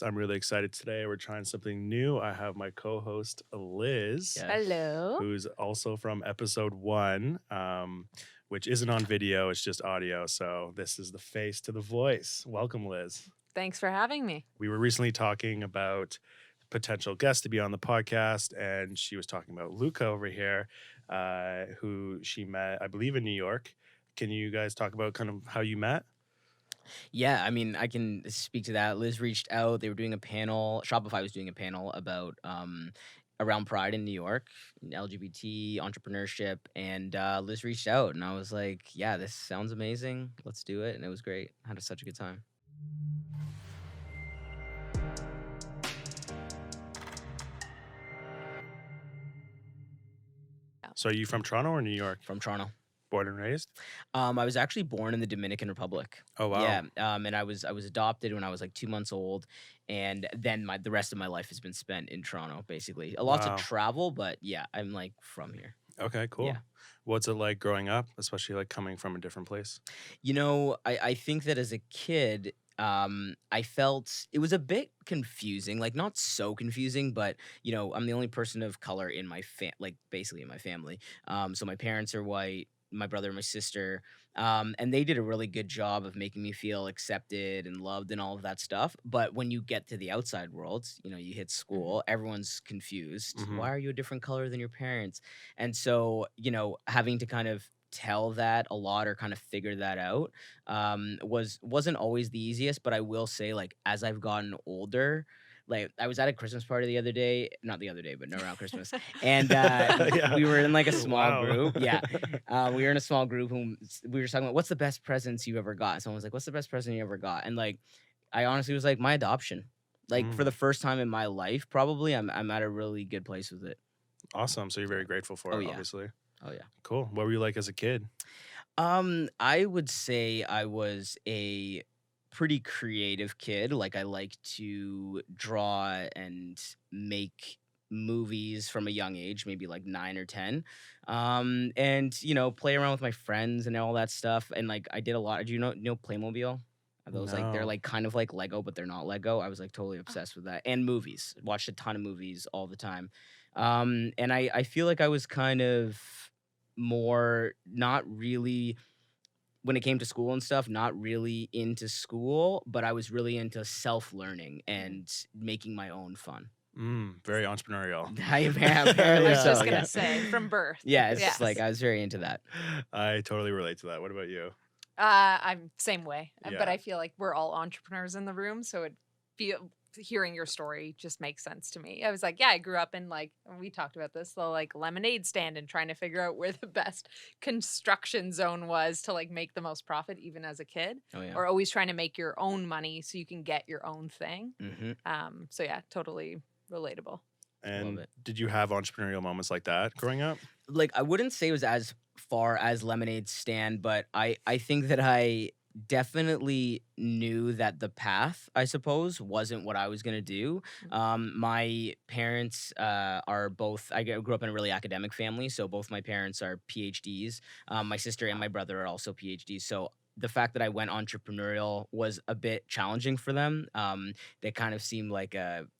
I'm really excited today. We're trying something new. I have my co-host Liz, Yes. Hello. who's also from episode one, which isn't on video; it's just audio. So this is the face to the voice. Welcome, Liz. Thanks for having me. We were recently talking about potential guests to be on the podcast, and she was talking about Luca over here, who she met, I believe, in New York. Can you guys talk about kind of how you met? Yeah, I mean, I can speak to that. Liz reached out. They were doing a panel. Shopify was doing a panel about around Pride in New York, LGBT entrepreneurship, and Liz reached out, and I was like, "Yeah, this sounds amazing. Let's do it." And it was great. I had such a good time. So, are you from Toronto or New York? From Toronto. Born and raised? I was actually born in the Dominican Republic. Oh wow. Yeah, and I was adopted when I was like 2 months old, and then the rest of my life has been spent in Toronto, basically. A lot of Wow. travel, but yeah, I'm like from here. Okay, cool. Yeah. What's it like growing up, especially like coming from a different place? I think that as a kid, I felt it was a bit confusing, like not so confusing, but I'm the only person of color in my like basically in my family. So my parents are white, my brother and my sister, and they did a really good job of making me feel accepted and loved and all of that stuff. But when you get to the outside world, you hit Mhm. school, everyone's confused. Hmm. Why are you a different color than your parents? And so, having to kind of tell that a lot or kind of figure that out wasn't always the easiest. But I will say, like, as I've gotten older, like I was at a Christmas party the other day, not the other day, but around Christmas, and Yeah. we were in like a small Wow. group. Yeah, we were in a small group, and we were talking about what's the best presents you ever got. And someone was like, "What's the best present you ever got?" And like, I honestly was like, my adoption. Like for Mm, the first time in my life, probably I'm at a really good place with it. awesome. So you're Yeah. very grateful Oh for it, yeah. obviously. Oh yeah. Cool. What were you like as a kid? I would say I was a pretty creative kid. Like I like to draw and make movies from a young age, maybe like 9 or 10. And play around with my friends and all that stuff. And like I did a lot. Do you know Playmobil? Are those like they're No. like kind of like Lego, but they're not Lego. I was like totally obsessed with that. And movies. Watched a ton of movies all the time. And I feel like I was kind of more not really when it came to school and stuff, not really into school, but I was really into self-learning Mm. and making my own fun. Very entrepreneurial. I Apparently was so, just yeah. gonna say, from birth. Yeah, it's just like Yes. I was very into that. I totally relate to that. What about you? I'm same way, but Yeah. I feel like we're all entrepreneurs in the room, so it feel hearing your story just makes sense to me. I was like, yeah, I grew up in like we talked about this, the like lemonade stand and trying to figure out where the best construction zone was to like make the most profit even as a kid, Oh, yeah. or always trying to make your own money so you can get your own thing. Mhm. So yeah, totally relatable. Love And it. did you have entrepreneurial moments like that growing up? Like, I wouldn't say it was as far as Lemonade Stand, but I think that I definitely knew that the path, I suppose, wasn't what I was gonna do. My parents are both. Grew up in a really academic family, so both my parents are PhDs. My sister and Wow. my brother are also PhDs. So the fact that I went entrepreneurial was a bit challenging for them. They kind of seemed like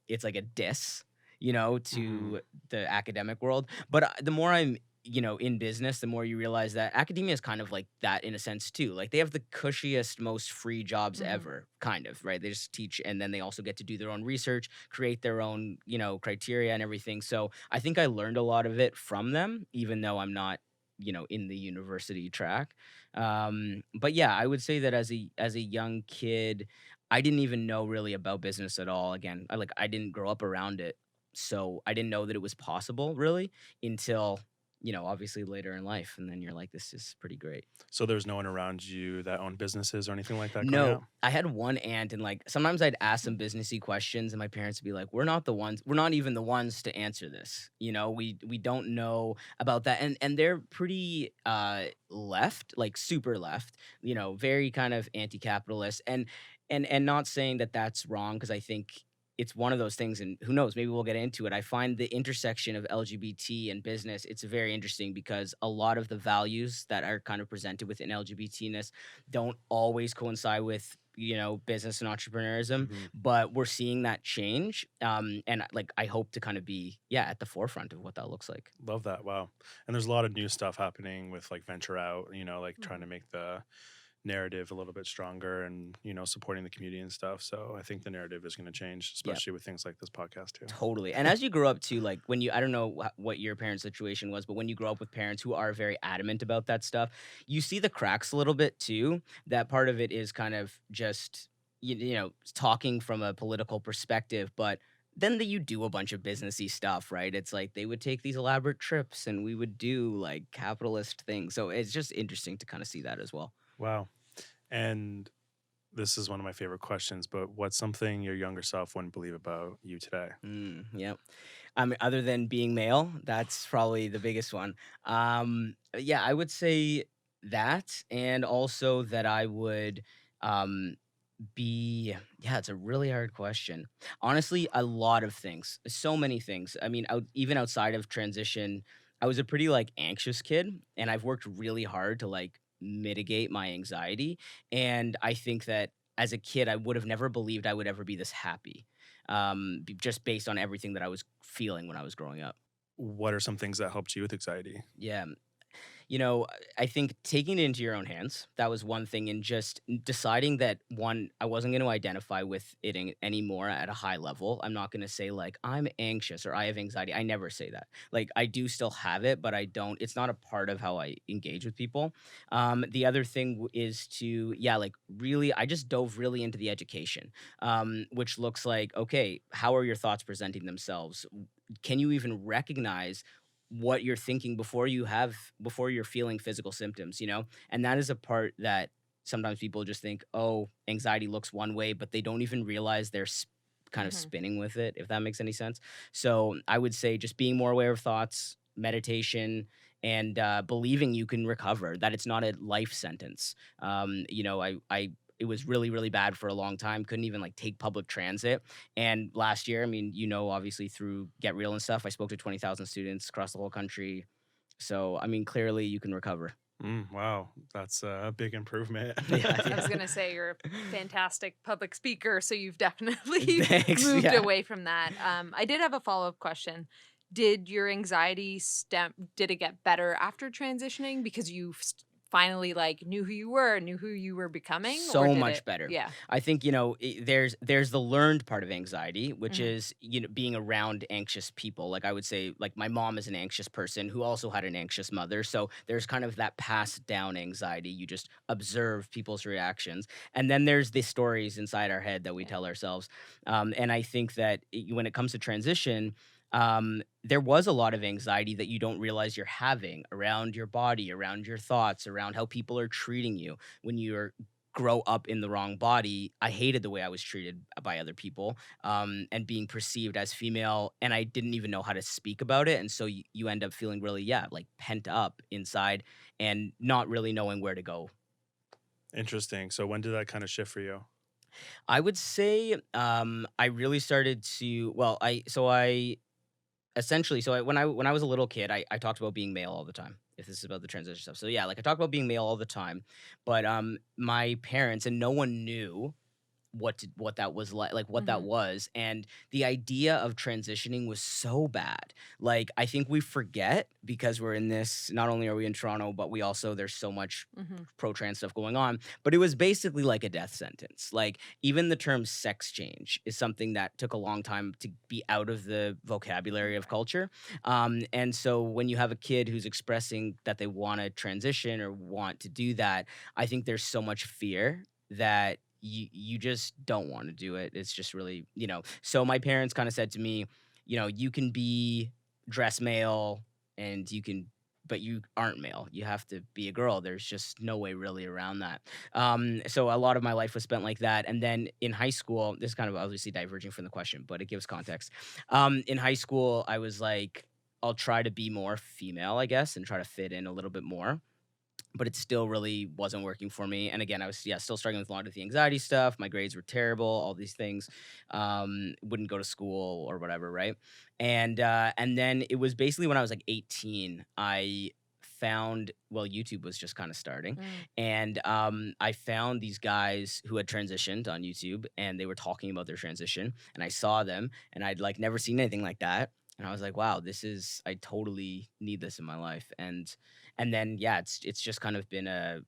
it's like a diss, Hmm. to the academic world. But the more I'm in business, the more you realize that academia is kind of like that in a sense too. Like they have the cushiest, most free jobs Mhm. ever, kind of, right? They just teach and then they also get to do their own research, create their own, criteria and everything. So I think I learned a lot of it from them, even though I'm not, in the university track. But yeah, I would say that as a young kid, I didn't even know really about business at all. Again, I didn't grow up around it. So I didn't know that it was possible really until, obviously later in life. And then you're like, this is pretty great. So there was no one around you that owned businesses or anything like that growing No, up? I had one aunt, and like sometimes I'd ask some businessy questions, and my parents would be like, we're not even the ones to answer this. We don't know about that. And they're pretty left, like super left, very kind of anti-capitalist. And not saying that that's wrong, because I think it's one of those things, and who knows, maybe we'll get into it. I find the intersection of LGBT and business, it's very interesting because a lot of the values that are kind of presented within LGBTness don't always coincide with business and entrepreneurism, Mhm. but we're seeing that change. And like I hope to kind of be at the forefront of what that looks like. Love that. Wow. And there's a lot of new stuff happening with like Venture Out, like trying to Mhm. make the narrative a little bit stronger and, supporting the community and stuff. So I think the narrative is going to change, Yeah. especially with things like this podcast too. Totally. And as you grow up too, like when I don't know what your parents' situation was, but when you grow up with parents who are very adamant about that stuff, you see the cracks a little bit too. That part of it is kind of just, talking from a political perspective, but then you do a bunch of businessy stuff, right? It's like they would take these elaborate trips and we would do like capitalist things. So it's just interesting to kind of see that as well. Wow. And this is one of my favorite questions, but what's something your younger self wouldn't believe about you today? Yep. Other than being male, that's probably the biggest one. Yeah, I would say that, and also that I would um, be. Yeah, it's a really hard question. Honestly, a lot of things, so many things. I mean, even outside of transition, I was a pretty like anxious kid, and I've worked really hard to like mitigate my anxiety. And I think that as a kid, I would have never believed I would ever be this happy, just based on everything that I was feeling when I was growing up. What are some things that helped you with anxiety? Yeah. You know, I think taking it into your own hands, that was one thing, and just deciding that one, I wasn't going to identify with it anymore at a high level. I'm not going to say like I'm anxious or I have anxiety. I never say that. Like I do still have it, but I don't. It's not a part of how I engage with people. The other thing is to like really, I just dove really into the education, which looks like okay, how are your thoughts presenting themselves? Can you even recognize what you're thinking before you're feeling physical symptoms, and that is a part that sometimes people just think, oh, anxiety looks one way, but they don't even realize they're kind of Mhm. spinning with it, if that makes any sense. So I would say just being more aware of thoughts, meditation, and believing you can recover, that it's not a life sentence. I it was really really bad for a long time, couldn't even like take public transit. And last year, I mean, obviously through Get Real and stuff, I spoke to 20,000 students across the whole country. So, I mean, clearly you can recover. Wow, that's a big improvement. Yeah, I was yeah. gonna say you're a fantastic public speaker, so you've definitely Thanks. moved Yeah. away from that. I did have a follow-up question. Did your anxiety did it get better after transitioning because you finally like knew who you were, knew who you were becoming, or So did much it? better. Yeah. I think, there's the learned part of anxiety, which Mhm. is, being around anxious people. Like I would say, like my mom is an anxious person who also had an anxious mother. So there's kind of that passed down anxiety. You just observe people's reactions. And then there's the stories inside our head that we Yeah. tell ourselves. And I think that when it comes to transition, there was a lot of anxiety that you don't realize you're having around your body, around your thoughts, around how people are treating you when you're grow up in the wrong body. I hated the way I was treated by other people, and being perceived as female, and I didn't even know how to speak about it. And so you end up feeling really, like pent up inside and not really knowing where to go. Interesting. So when did that kind of shift for you? I would say I really started to, well, I essentially, when I was a little kid, I talked about being male all the time. If this is about the transition stuff, so yeah, like I talked about being male all the time, but my parents and no one knew what that was like what that Mhm. was, and the idea of transitioning was so bad. Like I think we forget because we're in this. Not only are we in Toronto, but we also there's so much Mhm. pro trans stuff going on. But it was basically like a death sentence. Like even the term sex change is something that took a long time to be out of the vocabulary of Okay. culture. And so when you have a kid who's expressing that they want to transition or want to do that, I think there's so much fear that you just don't want to do it. It's just really, So my parents kind of said to me, you can be dress male and but you aren't male. You have to be a girl. There's just no way really around that. So a lot of my life was spent like that. And then in high school, this is kind of obviously diverging from the question, but it gives context. In high school, I was like, I'll try to be more female, I guess, and try to fit in a little bit more, but it still really wasn't working for me. And again, I was still struggling with a lot of the anxiety stuff. My grades were terrible, all these things. Wouldn't go to school or whatever, right? And then it was basically when I was like 18, I found, well, YouTube was just kind of starting, Mm. and I found these guys who had transitioned on YouTube, and they were talking about their transition, and I saw them, and I'd like never seen anything like that, and I was like, wow, I totally need this in my life, and then yeah, it's just kind of been a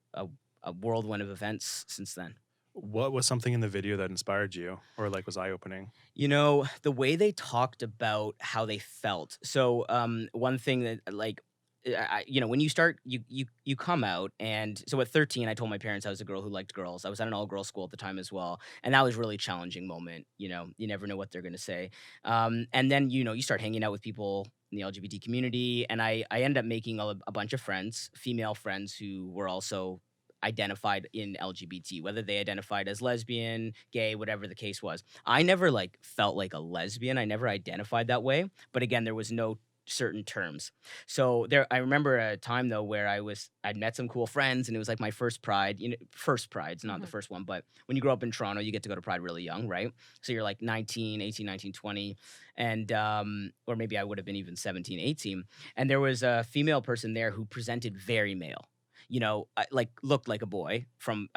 whirlwind of events since then. What was something in the video that inspired you or like was eye opening? You know, the way they talked about how they felt. So, one thing that like, when you start, you come out, and so at 13, I told my parents I was a girl who liked girls. I was at an all girls school at the time as well, and that was really challenging moment. You know, you never know what they're gonna say. And then you start hanging out with people in the LGBT community, and I ended up making a bunch of friends, female friends who were also identified in LGBT, whether they identified as lesbian, gay, whatever the case was. I never like felt like a lesbian. I never identified that way. But again, there was no certain terms. So I remember a time though where I'd met some cool friends, and it was like my first Pride. First Pride's not the first one, but when you grow up in Toronto, you get to go to Pride really young, right? So you're like 19, 18, 19, 20, and or maybe I would have been even 17, 18. And there was a female person there who presented very male. Like looked like a boy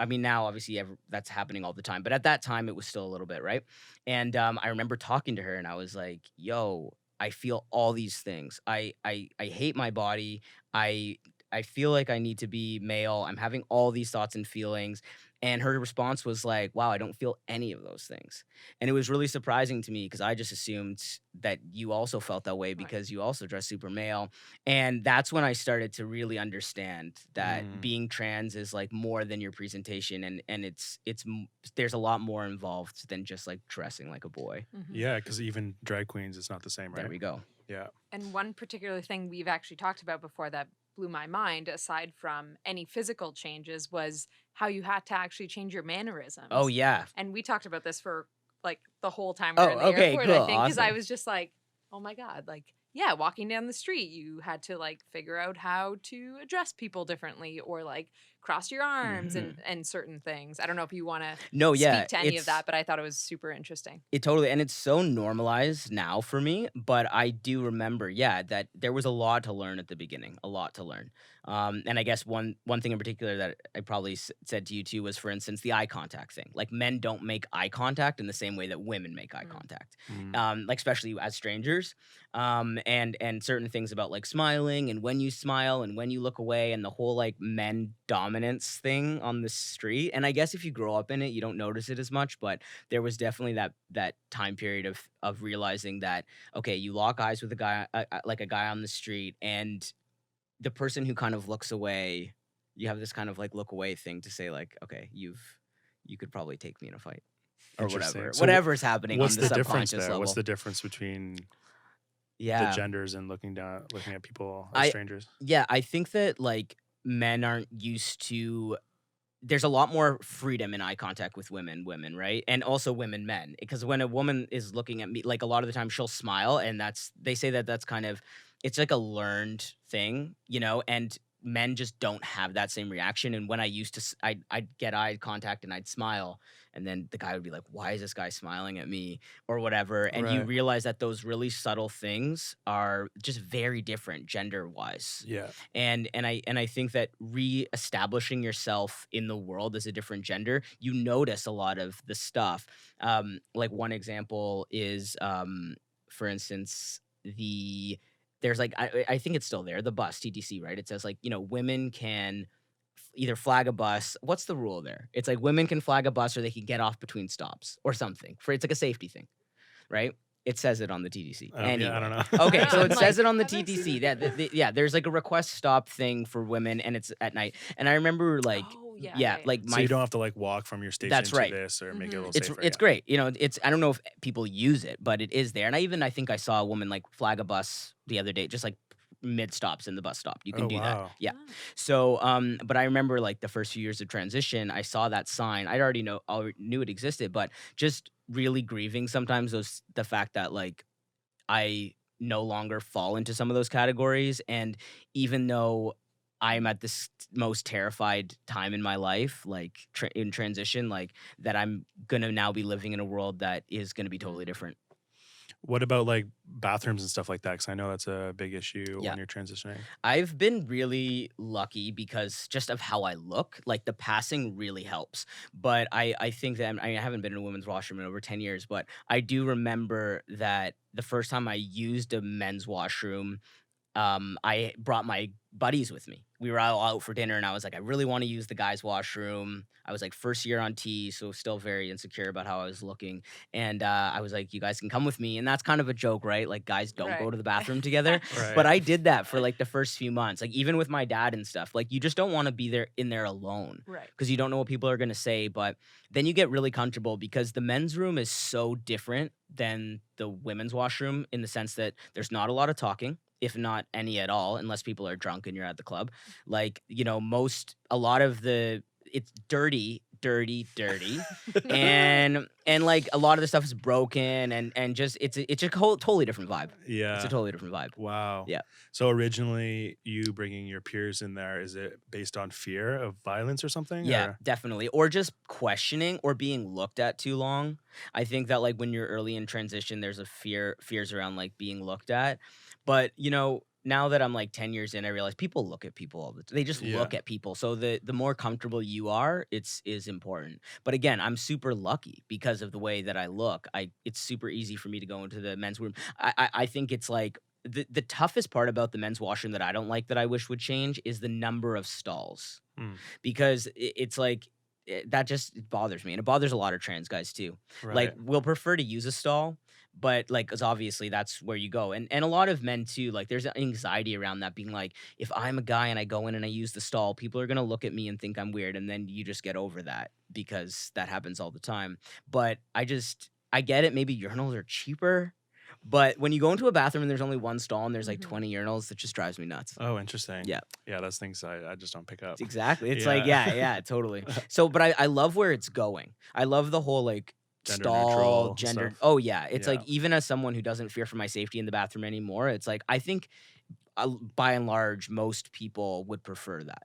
now obviously that's happening all the time, but at that time it was still a little bit, right? And I remember talking to her, and I was like, yo, I feel all these things. I hate my body. I feel like I need to be male. I'm having all these thoughts and feelings. And her response was like, wow, I don't feel any of those things. And it was really surprising to me because I just assumed that you also felt that way Right. because you also dress super male. And that's when I started to really understand that being trans is like more than your presentation, and there's a lot more involved than just like dressing like a boy. Mhm. Yeah, because even drag queens, it's not the same, right? There we go. Yeah. And one particular thing we've actually talked about before that blew my mind, aside from any physical changes, was how you had to actually change your mannerisms. Oh yeah. And we talked about this for like the whole time we were in the Okay, airport, cool, I think, because I awesome. was just like, oh my God, like, yeah, walking down the street, you had to like figure out how to address people differently or like cross your arms and certain things. I don't know if you want to No, yeah, speak to any of that, but I thought it was super interesting. it totally, and it's so normalized now for me, but I do remember, yeah, that there was a lot to learn at the beginning, a lot to learn. And I guess one thing in particular that I probably said to you too was, for instance, the eye contact thing. Like men don't make eye contact in the same way that women make eye contact, like especially as strangers. And certain things about like smiling and when you smile and when you look away and the whole like men dominance thing on the street. And I guess if you grow up in it, you don't notice it as much, but there was definitely that time period of realizing that, okay, you lock eyes with a guy, like a guy on the street, and the person who kind of looks away, you have this kind of like look away thing to say like, okay, you could probably take me in a fight or Interesting. whatever. So Whatever's happening on What's the the difference subconscious there? level. What's the difference between the Yeah. genders and looking at people as strangers? Yeah, I think that like men aren't used to. There's a lot more freedom in eye contact with women, right? And also women, men. Because when a woman is looking at me, like a lot of the time she'll smile, and they say that that's kind of, it's like a learned thing, and men just don't have that same reaction. And when I used to, I'd get eye contact and I'd smile, and then the guy would be like, why is this guy smiling at me or whatever? And you Right. realize that those really subtle things are just very different gender wise. Yeah. And I think that re-establishing yourself in the world as a different gender, you notice a lot of the stuff. Like one example is, for instance, there's like I think it's still there, the bus TTC, right? It says like, women can either flag a bus. What's the rule there? It's like women can flag a bus or they can get off between stops or something. It's like a safety thing, right? It says it on the TTC. Anyway. Yeah, I don't know. Okay, so it I'm says like, it on the have I seen TTC. this? Yeah, there's like a request stop thing for women, and it's at night. And I remember like, Oh, yeah. like So my you don't have to like walk from your station That's to right. this or make it a little it's safer. it's yeah. great. It's I don't know if people use it, but it is there. And I think I saw a woman like flag a bus the other day, just like mid stops in the bus stop. You can Oh, do wow. that. Yeah. Ah. So but I remember like the first few years of transition, I saw that sign. I already knew it existed, but just really grieving sometimes the fact that like I no longer fall into some of those categories. And even though I'm at this most terrified time in my life, like in transition, like that I'm going to now be living in a world that is going to be totally different. What about like bathrooms and stuff like that? Because I know that's a big issue Yeah. when you're transitioning. I've been really lucky because just of how I look, like the passing really helps. But I think that I haven't been in a women's washroom in over 10 years, but I do remember that the first time I used a men's washroom, I brought my buddies with me. We were all out for dinner, and I was like, I really want to use the guys' washroom. I was like first year on T, so still very insecure about how I was looking. And I was like, you guys can come with me. And that's kind of a joke, right? Like guys don't go Right. to the bathroom together. But Right. I did that for like the first few months, like even with my dad and stuff. Like you just don't want to be there in there alone Right. because you don't know what people are going to say. But then you get really comfortable because the men's room is so different than the women's washroom in the sense that there's not a lot of talking, if not any at all, unless people are drunk and you're at the club. Like, a lot of it's dirty, and like a lot of the stuff is broken and just it's a totally different vibe. It's Yeah. a totally different vibe. Wow. Yeah. So originally, you bringing your peers in there, is it based on fear of violence or something? Yeah, Or? definitely. Or just questioning or being looked at too long. I think that like when you're early in transition, there's a fears around like being looked at. But now that I'm like 10 years in, I realize people look at people all the time. They just Yeah. look at people. So the more comfortable you are, is important. But again, I'm super lucky because of the way that I look. It's super easy for me to go into the men's room. I think it's like the toughest part about the men's washroom that I don't like that I wish would change is the number of stalls. Hmm. Because it's like that just it bothers me, and it bothers a lot of trans guys too. Right. Like we'll prefer to use a stall, but like because obviously that's where you go, and a lot of men too. Like there's anxiety around that, being like, if I'm a guy and I go in and I use the stall, people are gonna look at me and think I'm weird, and then you just get over that because that happens all the time. But I get it. Maybe urinals are cheaper. But when you go into a bathroom and there's only one stall and there's like Mhm. 20 urinals, it just drives me nuts. Oh, interesting. Yeah. Yeah, that's things I just don't pick up. Exactly. It's like, yeah, totally. So, but I love where it's going. I love the whole like Gender stall, neutral gendered. stuff. Oh, yeah. It's like, Yeah. even as someone who doesn't fear for my safety in the bathroom anymore, it's like, I think by and large, most people would prefer that.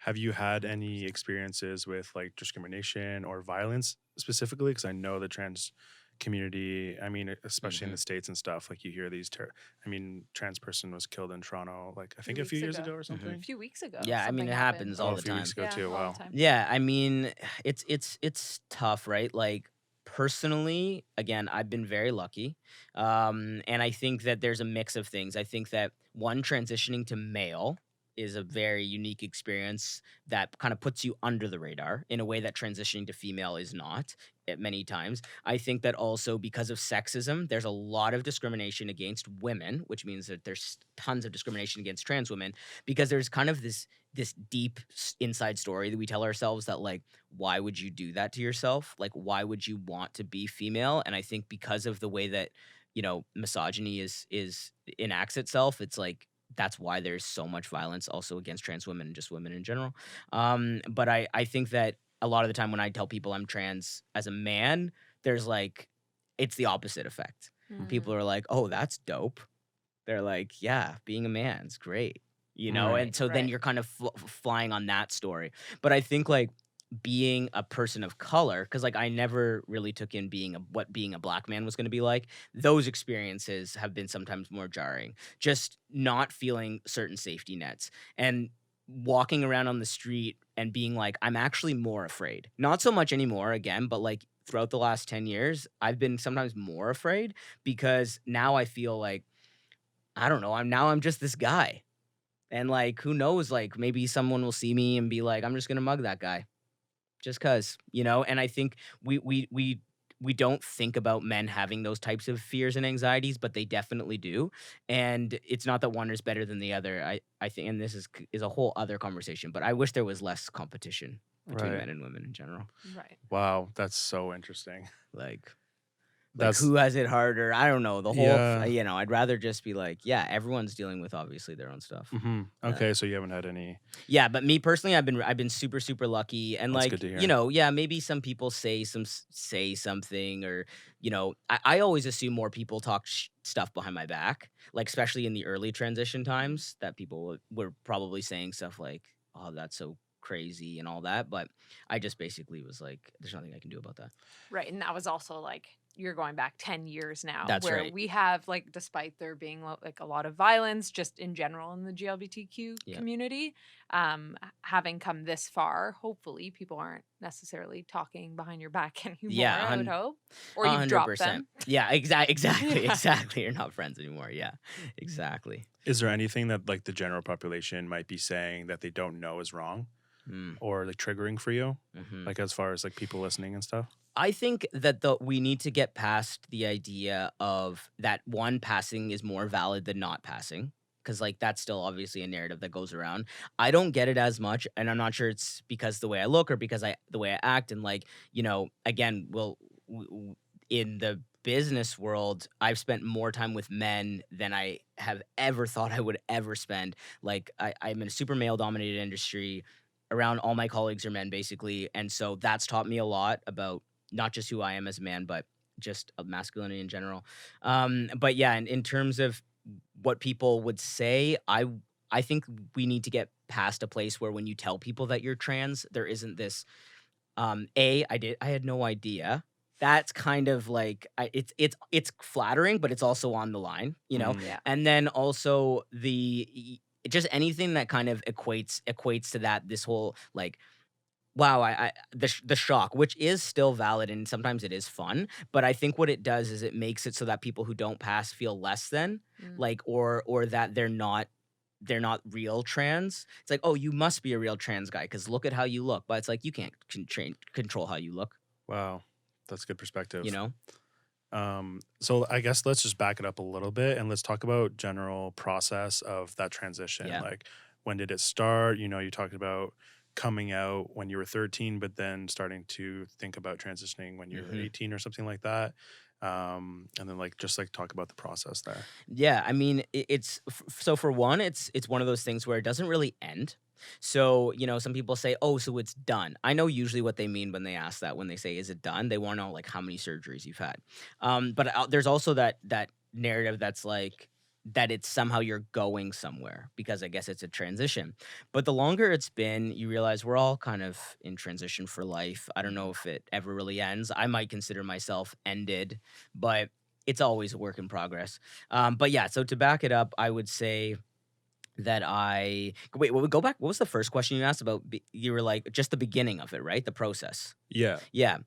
Have you had any experiences with like discrimination or violence specifically? Because I know the trans community, I mean, especially in Mhm. the States and stuff, like you hear these, trans person was killed in Toronto, like I think a weeks few years ago. ago or A something. few weeks ago. Yeah, I mean, something it happened. happens Oh, all a the few time. weeks ago Yeah, too. all Wow. the time. Yeah, I mean, it's tough, right? Like personally, again, I've been very lucky, and I think that there's a mix of things. I think that one, transitioning to male is a very unique experience that kind of puts you under the radar in a way that transitioning to female is not at many times. I think that also because of sexism, there's a lot of discrimination against women, which means that there's tons of discrimination against trans women because there's kind of this deep inside story that we tell ourselves that like, why would you do that to yourself? Like, why would you want to be female? And I think because of the way that misogyny is enacts itself, it's like that's why there's so much violence also against trans women and just women in general. But I think that a lot of the time when I tell people I'm trans as a man, there's like it's the opposite effect. When people are like, "Oh, that's dope," they're like, "Yeah, being a man's great," Right. And so then Right. you're kind of flying on that story. But I think like being a person of color, because like I never really took in what being a black man was going to be like. Those experiences have been sometimes more jarring. Just not feeling certain safety nets and walking around on the street and being like, I'm actually more afraid. Not so much anymore, again, but like throughout the last 10 years, I've been sometimes more afraid because now I feel like I don't know. I'm just this guy. And like, who knows? Like, maybe someone will see me and be like, I'm just gonna mug that guy, just cause. And I think we don't think about men having those types of fears and anxieties, but they definitely do. And it's not that one is better than the other. I think, and this is a whole other conversation. But I wish there was less competition between Right. men and women in general. Right. Wow, that's so interesting. Like That's who has it harder? I don't know. The whole, Yeah. I'd rather just be like, yeah, everyone's dealing with obviously their own stuff. hmm Yeah. Okay, so you haven't had any. Yeah, but me personally, I've been super super lucky, and That's like good to hear. yeah, maybe some people say something, or I always assume more people talk stuff behind my back, like especially in the early transition times, that people were probably saying stuff like, "Oh, that's so crazy" and all that, but I just basically was like, "There's nothing I can do about that." Right. And that was also like you're going back 10 years now, That's where right. we have, like, despite there being like a lot of violence just in general in the GLBTQ Yeah. community, having come this far, hopefully people aren't necessarily talking behind your back anymore. Yeah, I would hope, or you've dropped 100%. them. Yeah, exactly, Yeah. exactly. You're not friends anymore. Yeah, exactly. Is there anything that like the general population might be saying that they don't know is wrong Mm, or like triggering for you? mhm. Like as far as like people listening and stuff? I think that we need to get past the idea of that one, passing is more valid than not passing, because like that's still obviously a narrative that goes around. I don't get it as much, and I'm not sure it's because the way I look or because the way I act, and like, again, in the business world, I've spent more time with men than I have ever thought I would ever spend. Like I'm in a super male dominated industry. Around all my colleagues are men, basically, and so that's taught me a lot about not just who I am as a man, but just of masculinity in general. But yeah, in terms of what people would say, I think we need to get past a place where when you tell people that you're trans, there isn't this I had no idea. That's kind of like it's flattering, but it's also on the line, Mm. Yeah. And then also just anything that kind of equates to that, this whole like, wow, the shock, which is still valid and sometimes it is fun, but I think what it does is it makes it so that people who don't pass feel less than, Mm. like, or that they're not real trans. It's like, oh, you must be a real trans guy because look at how you look, but it's like you can't control how you look, Wow. That's good perspective. you know? So I guess let's just back it up a little bit and let's talk about general process of that transition. Yeah. Like when did it start? You talked about coming out when you were 13, but then starting to think about transitioning when you were Mhm. 18 or something like that. And then like just like talk about the process there. Yeah, I mean, so for one, it's one of those things where it doesn't really end. So, some people say, "Oh, so it's done." I know usually what they mean when they ask that. When they say, "Is it done?" They want to know like how many surgeries you've had. But there's also that narrative that's like that it's somehow you're going somewhere because I guess it's a transition. But the longer it's been, you realize we're all kind of in transition for life. I don't know if it ever really ends. I might consider myself ended, but it's always a work in progress. But yeah, so to back it up, I would say that go back. What was the first question you asked about? You were like just the beginning of it, right? The process. Yeah. Yeah.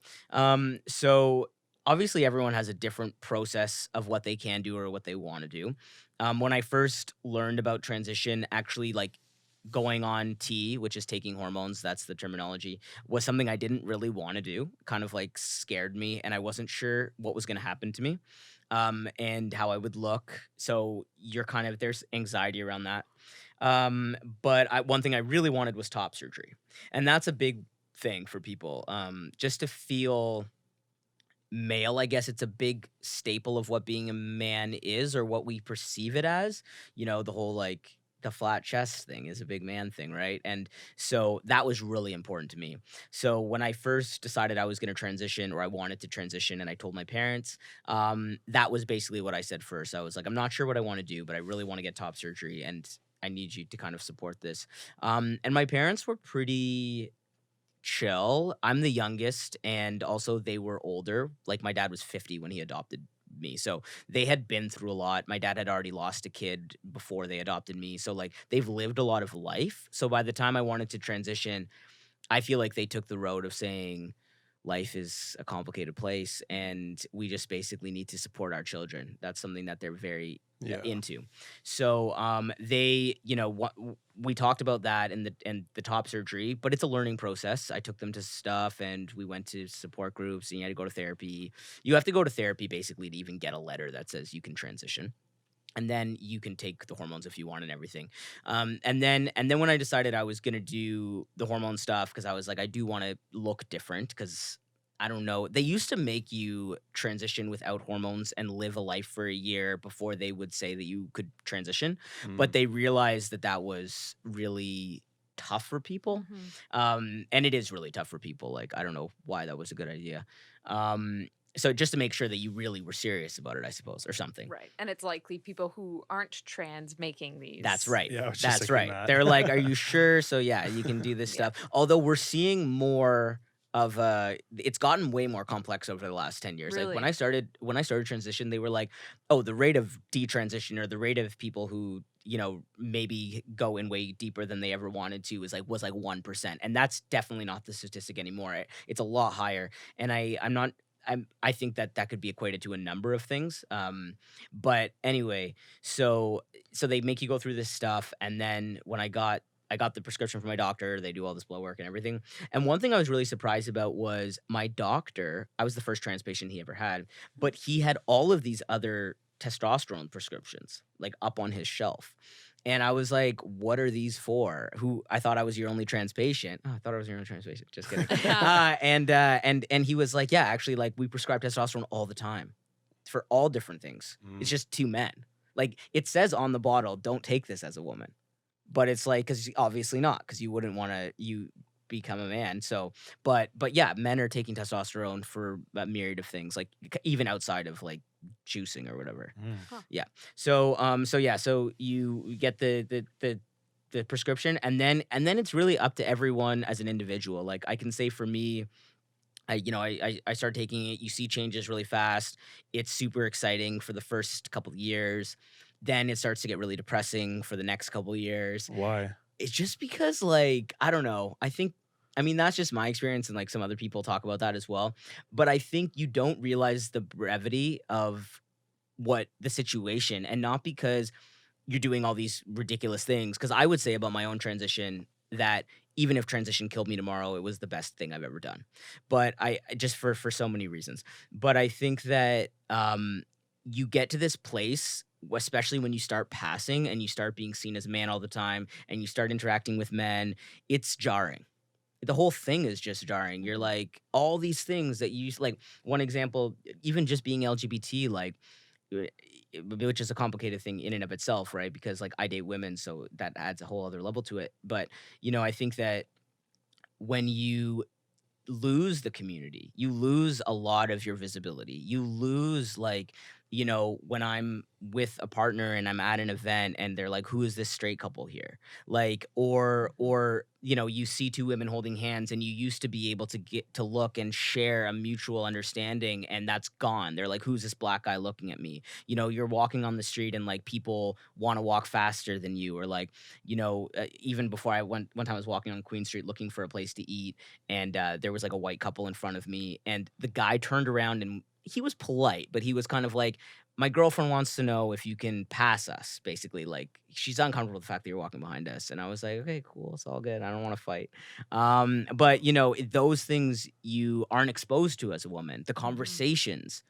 So obviously everyone has a different process of what they can do or what they want to do. When I first learned about transition, actually like going on T, which is taking hormones, that's the terminology, was something I didn't really want to do, kind of like scared me, and I wasn't sure what was going to happen to me, and how I would look. So there's anxiety around that. But one thing I really wanted was top surgery, and that's a big thing for people, just to feel male. I guess it's a big staple of what being a man is or what we perceive it as. The whole like the flat chest thing is a big man thing, right? And so that was really important to me. So when I first decided I was going to transition or I wanted to transition and I told my parents, that was basically what I said first. I was like, I'm not sure what I want to do, but I really want to get top surgery and I need you to kind of support this. And my parents were pretty chill. I'm the youngest, and also they were older. Like my dad was 50 when he adopted me. So they had been through a lot. My dad had already lost a kid before they adopted me. So like they've lived a lot of life. So by the time I wanted to transition, I feel like they took the road of saying life is a complicated place and we just basically need to support our children. That's something that they're very Yeah. into. So they, we talked about that and the top surgery, but it's a learning process. I took them to stuff and we went to support groups and you had to go to therapy. You have to go to therapy basically to even get a letter that says you can transition. And then you can take the hormones if you want and everything. And then when I decided I was gonna do the hormone stuff, because I was like, I do want to look different, because I don't know. They used to make you transition without hormones and live a life for a year before they would say that you could transition. But Mm. they realized that that was really tough for people. Mhm. And it is really tough for people. Like, I don't know why that was a good idea. So just to make sure that you really were serious about it, I suppose, or something. Right. And it's likely people who aren't trans making these. That's right. Yeah, I was just That's thinking right. that. They're like, "Are you sure?" So yeah, you can do this Yeah. stuff. Although we're seeing more it's gotten way more complex over the last 10 years. Like when Really? I started transition, they were like, oh, the rate of detransition, or the rate of people who, maybe go in way deeper than they ever wanted to, was like 1%. And that's definitely not the statistic anymore. It's a lot higher. And I think that could be equated to a number of things. But anyway, so they make you go through this stuff, and then when I got the prescription from my doctor, they do all this blood work and everything. And one thing I was really surprised about was my doctor. I was the first trans patient he ever had, but he had all of these other testosterone prescriptions like up on his shelf. And I was like, "What are these for?" Who I thought I was your only trans patient. Oh, I thought I was your only trans patient. Just kidding. And he was like, "Yeah, actually, like we prescribe testosterone all the time for all different things. It's just to men. Like it says on the bottle, don't take this as a woman." But it's like, because obviously not, because you wouldn't want to you become a man. So, but yeah, men are taking testosterone for a myriad of things, like even outside of like juicing or whatever. Huh. Yeah. So you get the prescription, and then it's really up to everyone as an individual. Like I can say for me, I started taking it. You see changes really fast. It's super exciting for the first couple of years. Then it starts to get really depressing for the next couple of years. Why? It's just because, like, I don't know. I mean, that's just my experience, and like some other people talk about that as well. But I think you don't realize the brevity of what the situation, and not because you're doing all these ridiculous things. Because I would say about my own transition that even if transition killed me tomorrow, it was the best thing I've ever done. But I just for so many reasons. But I think that you get to this place, especially when you start passing and you start being seen as a man all the time and you start interacting with men, it's jarring. The whole thing is just jarring. You're like, all these things that you like. One example, even just being LGBT, like, which is a complicated thing in and of itself, right? Because like I date women, so that adds a whole other level to it. But I think that when you lose the community, you lose a lot of your visibility. You lose, like, when I'm with a partner and I'm at an event and they're like, who is this straight couple here? Like, or you see two women holding hands, and you used to be able to get to look and share a mutual understanding, and that's gone. They're like, who's this black guy looking at me? You're walking on the street and like people want to walk faster than you, or like, even before one time I was walking on Queen Street looking for a place to eat, and there was like a white couple in front of me, and the guy turned around, and he was polite, but he was kind of like, my girlfriend wants to know if you can pass us, basically. Like, she's uncomfortable with the fact that you're walking behind us. And I was like, okay, cool. It's all good. I don't want to fight. But those things you aren't exposed to as a woman. The conversations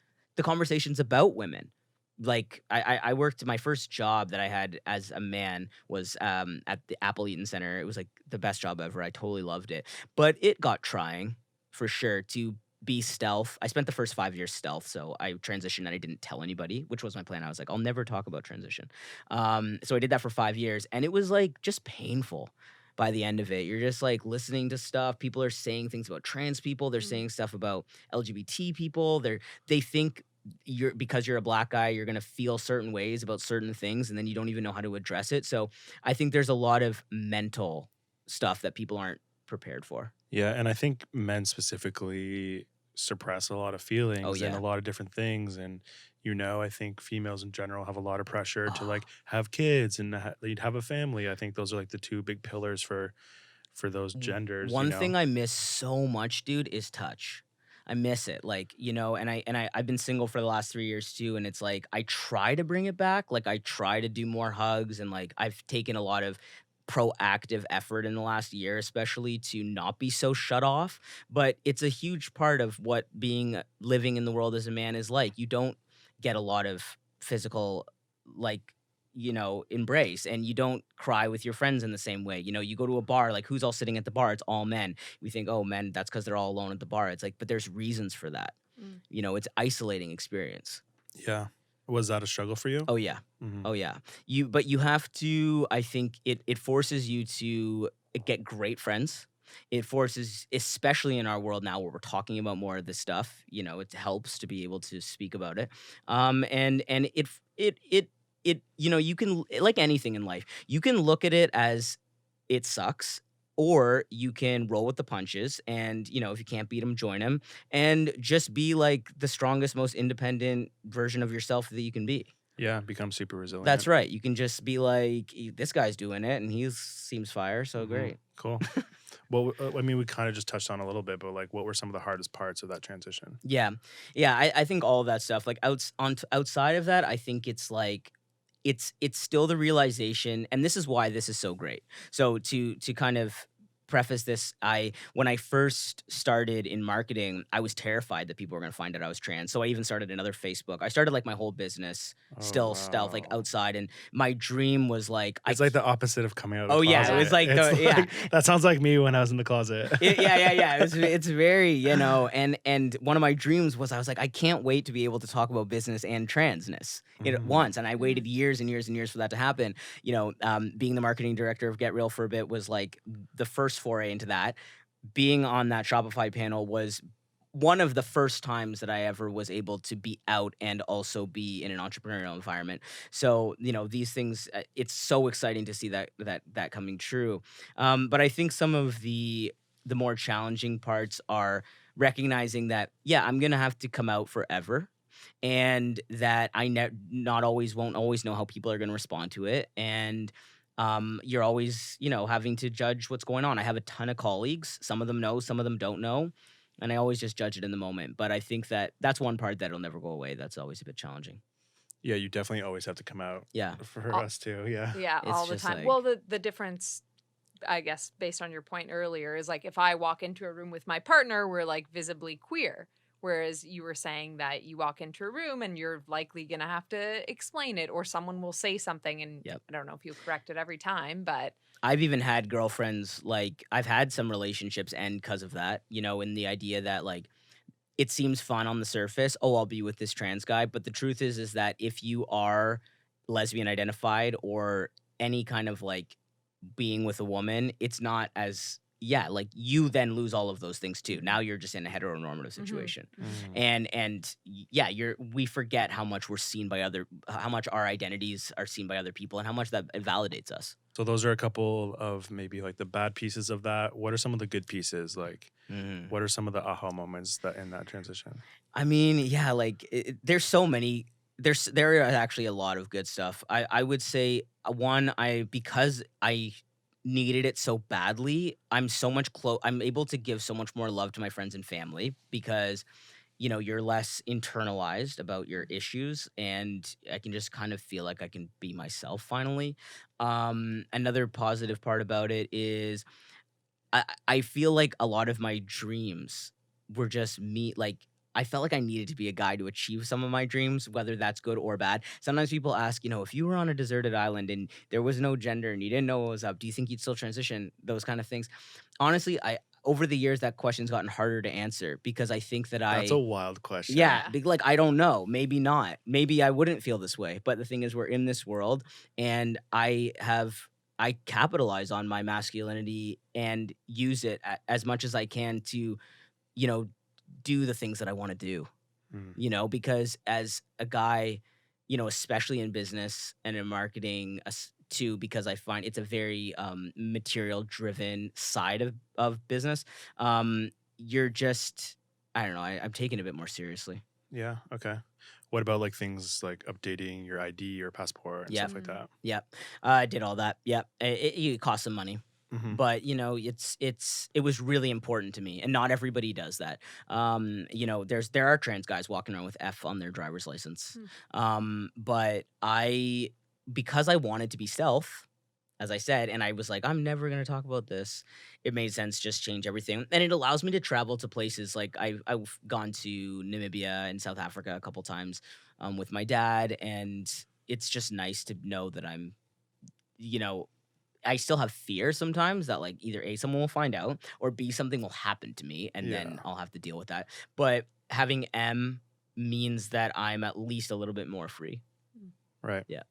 about women. Like I worked, my first job that I had as a man was at the Apple Eaton Center. It was like the best job ever. I totally loved it. But it got trying for sure to be stealth. I spent the first 5 years stealth, so I transitioned and I didn't tell anybody, which was my plan. I was like, I'll never talk about transition. So I did that for 5 years, and it was like just painful. By the end of it, you're just like listening to stuff. People are saying things about trans people. They're saying stuff about LGBT people. They think because you're a black guy, you're gonna feel certain ways about certain things, and then you don't even know how to address it. So I think there's a lot of mental stuff that people aren't prepared for. Yeah, and I think men specifically suppress a lot of feelings and yeah. a lot of different things. And I think females in general have a lot of pressure to like Oh. have kids and you'd have a family. I think those are like the two big pillars for those genders. One thing I miss so much, dude, is touch. I miss it. Like, I've been single for the last 3 years too. And it's like, I try to bring it back. Like I try to do more hugs, and like I've taken a lot of proactive effort in the last year, especially to not be so shut off. But it's a huge part of what living in the world as a man is like. You don't get a lot of physical, like, embrace, and you don't cry with your friends in the same way. You go to a bar, like who's all sitting at the bar? It's all men. We think, oh, men, that's because they're all alone at the bar. It's like, but there's reasons for that. It's isolating experience. Yeah. Was that a struggle for you? Oh yeah. Oh yeah. But you have to, I think it forces you to get great friends. It forces, especially in our world now where we're talking about more of this stuff, it helps to be able to speak about it. And you can, like anything in life, you can look at it as it sucks, or you can roll with the punches and, if you can't beat them, join them and just be like the strongest, most independent version of yourself that you can be. Yeah, become super resilient. That's right. You can just be like, this guy's doing it and he seems fire. So great. Cool. Well, I mean, we kind of just touched on a little bit, but like, what were some of the hardest parts of that transition? Yeah. I think all of that stuff, like outside of that, I think it's like, it's still the realization, and this is why this is so great. So to kind of preface this, when I first started in marketing, I was terrified that people were going to find out I was trans. So I even started another Facebook. I started like my whole business still stealth, like outside, and my dream was like it's like the opposite of coming out of the Oh closet. yeah, it was like that sounds like me when I was in the closet. Yeah. It's very, and one of my dreams was I was like, I can't wait to be able to talk about business and transness at once. And I waited years and years and years for that to happen. Being the marketing director of Get Real for a bit was like the first foray into that. Being on that Shopify panel was one of the first times that I ever was able to be out and also be in an entrepreneurial environment. So, these things, it's so exciting to see that coming true. But I think some of the more challenging parts are recognizing that, I'm going to have to come out forever, and that I won't always know how people are going to respond to it. And you're always, having to judge what's going on. I have a ton of colleagues. Some of them know, some of them don't know. And I always just judge it in the moment. But I think that's one part that'll never go away. That's always a bit challenging. Yeah, you definitely always have to come out. Yeah. For us too. Yeah. Yeah, It's all the just time. like- Well, the difference, I guess, based on your point earlier, is like if I walk into a room with my partner, we're like visibly queer. Whereas you were saying that you walk into a room and you're likely going to have to explain it, or someone will say something and Yep. I don't know if you'll correct it every time, but I've even had girlfriends, like I've had some relationships end because of that, in the idea that like it seems fun on the surface. Oh, I'll be with this trans guy. But the truth is that if you are lesbian identified or any kind of like being with a woman, it's not as, like you then lose all of those things too. Now you're just in a heteronormative situation. And we forget how much we're seen by how much our identities are seen by other people and how much that validates us. So those are a couple of maybe like the bad pieces of that. What are some of the good pieces? Like, what are some of the aha moments that in that transition? I mean, there's so many. There are actually a lot of good stuff. I would say because I needed it so badly, I'm able to give so much more love to my friends and family because you're less internalized about your issues, and I can just kind of feel like I can be myself finally. Another positive part about it is I feel like a lot of my dreams were just me. Like I felt like I needed to be a guy to achieve some of my dreams, whether that's good or bad. Sometimes people ask, if you were on a deserted island and there was no gender and you didn't know what was up, do you think you'd still transition? Those kind of things. Honestly, over the years, that question's gotten harder to answer because I think that That's a wild question. Yeah, like I don't know. Maybe not. Maybe I wouldn't feel this way. But the thing is, we're in this world, and I capitalize on my masculinity and use it as much as I can to, do the things that I want to do. Because as a guy, especially in business and in marketing, too, because I find it's a very material driven side of business. You're just, I don't know, I'm taking it a bit more seriously. Yeah. Okay. What about like things like updating your ID or passport and stuff like that? Yeah. I did all that. Yeah. It cost some money. But it was really important to me, and not everybody does that. There are trans guys walking around with F on their driver's license. But because I wanted to be self, as I said, and I was like, I'm never gonna talk about this. It made sense, just change everything, and it allows me to travel to places like I've gone to Namibia and South Africa a couple times with my dad, and it's just nice to know that I'm, I still have fear sometimes that like either A, someone will find out, or B, something will happen to me and then I'll have to deal with that. But having M means that I'm at least a little bit more free. Right. Yeah.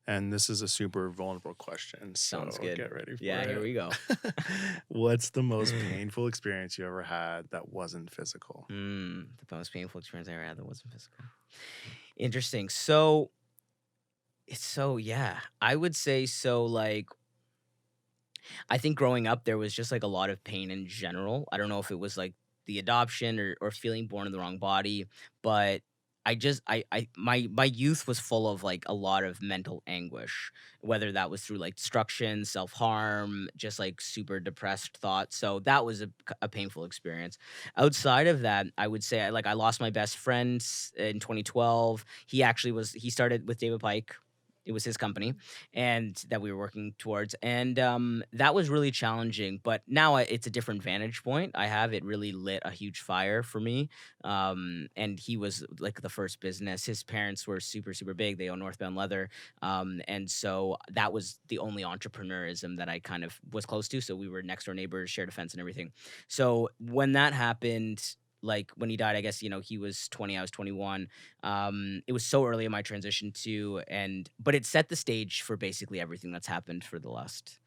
And this is a super vulnerable question. So Sounds good. Get ready for it. Yeah, here we go. What's the most painful experience you ever had that wasn't physical? The most painful experience I ever had that wasn't physical. Interesting. So I would say so like I think growing up there was just like a lot of pain in general. I don't know if it was like the adoption or feeling born in the wrong body, but my youth was full of like a lot of mental anguish, whether that was through like destruction, self-harm, just like super depressed thoughts. So that was a painful experience. Outside of that, I would say I lost my best friend in 2012. He started with David Pike. It was his company, and that we were working towards, and that was really challenging. But now it's a different vantage point I have. It really lit a huge fire for me. And he was like the first business. His parents were super super big. They own Northbound Leather, and so that was the only entrepreneurism that I kind of was close to. So we were next door neighbors, shared a fence and everything. So when that happened, like when he died, I guess, he was 20, I was 21. It was so early in my transition too. But it set the stage for basically everything that's happened for the last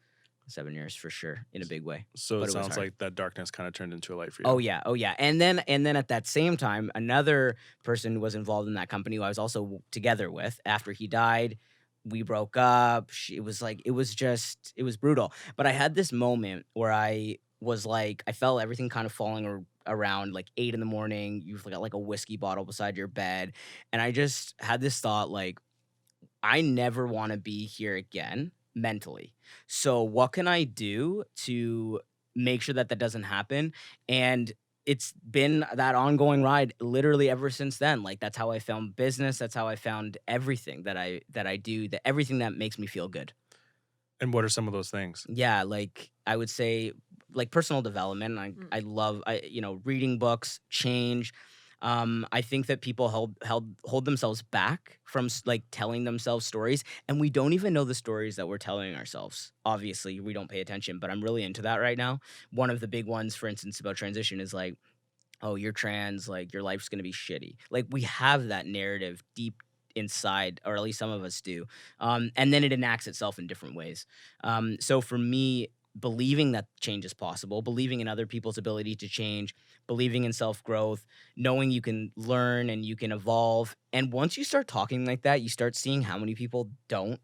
7 years for sure, in a big way. So But it it was sounds hard. like that darkness kind of turned into a light for you. Oh yeah, oh yeah. And then at that same time, another person who was involved in that company who I was also together with after he died, we broke up. It was brutal. But I had this moment where I was like, I felt everything kind of falling around like 8 in the morning. You've got like a whiskey bottle beside your bed. And I just had this thought like, I never want to be here again mentally. So what can I do to make sure that that doesn't happen? And it's been that ongoing ride literally ever since then. Like that's how I found business. That's how I found everything that I do, that everything that makes me feel good. And what are some of those things? Yeah, like I would say like personal development. I love reading books, change. I think that people hold themselves back from like telling themselves stories, and we don't even know the stories that we're telling ourselves. Obviously, we don't pay attention, but I'm really into that right now. One of the big ones, for instance, about transition is like, oh, you're trans, like your life's gonna be shitty. Like we have that narrative deep inside, or at least some of us do. And then it enacts itself in different ways. So for me, believing that change is possible, believing in other people's ability to change, believing in self growth, knowing you can learn and you can evolve. And once you start talking like that, you start seeing how many people don't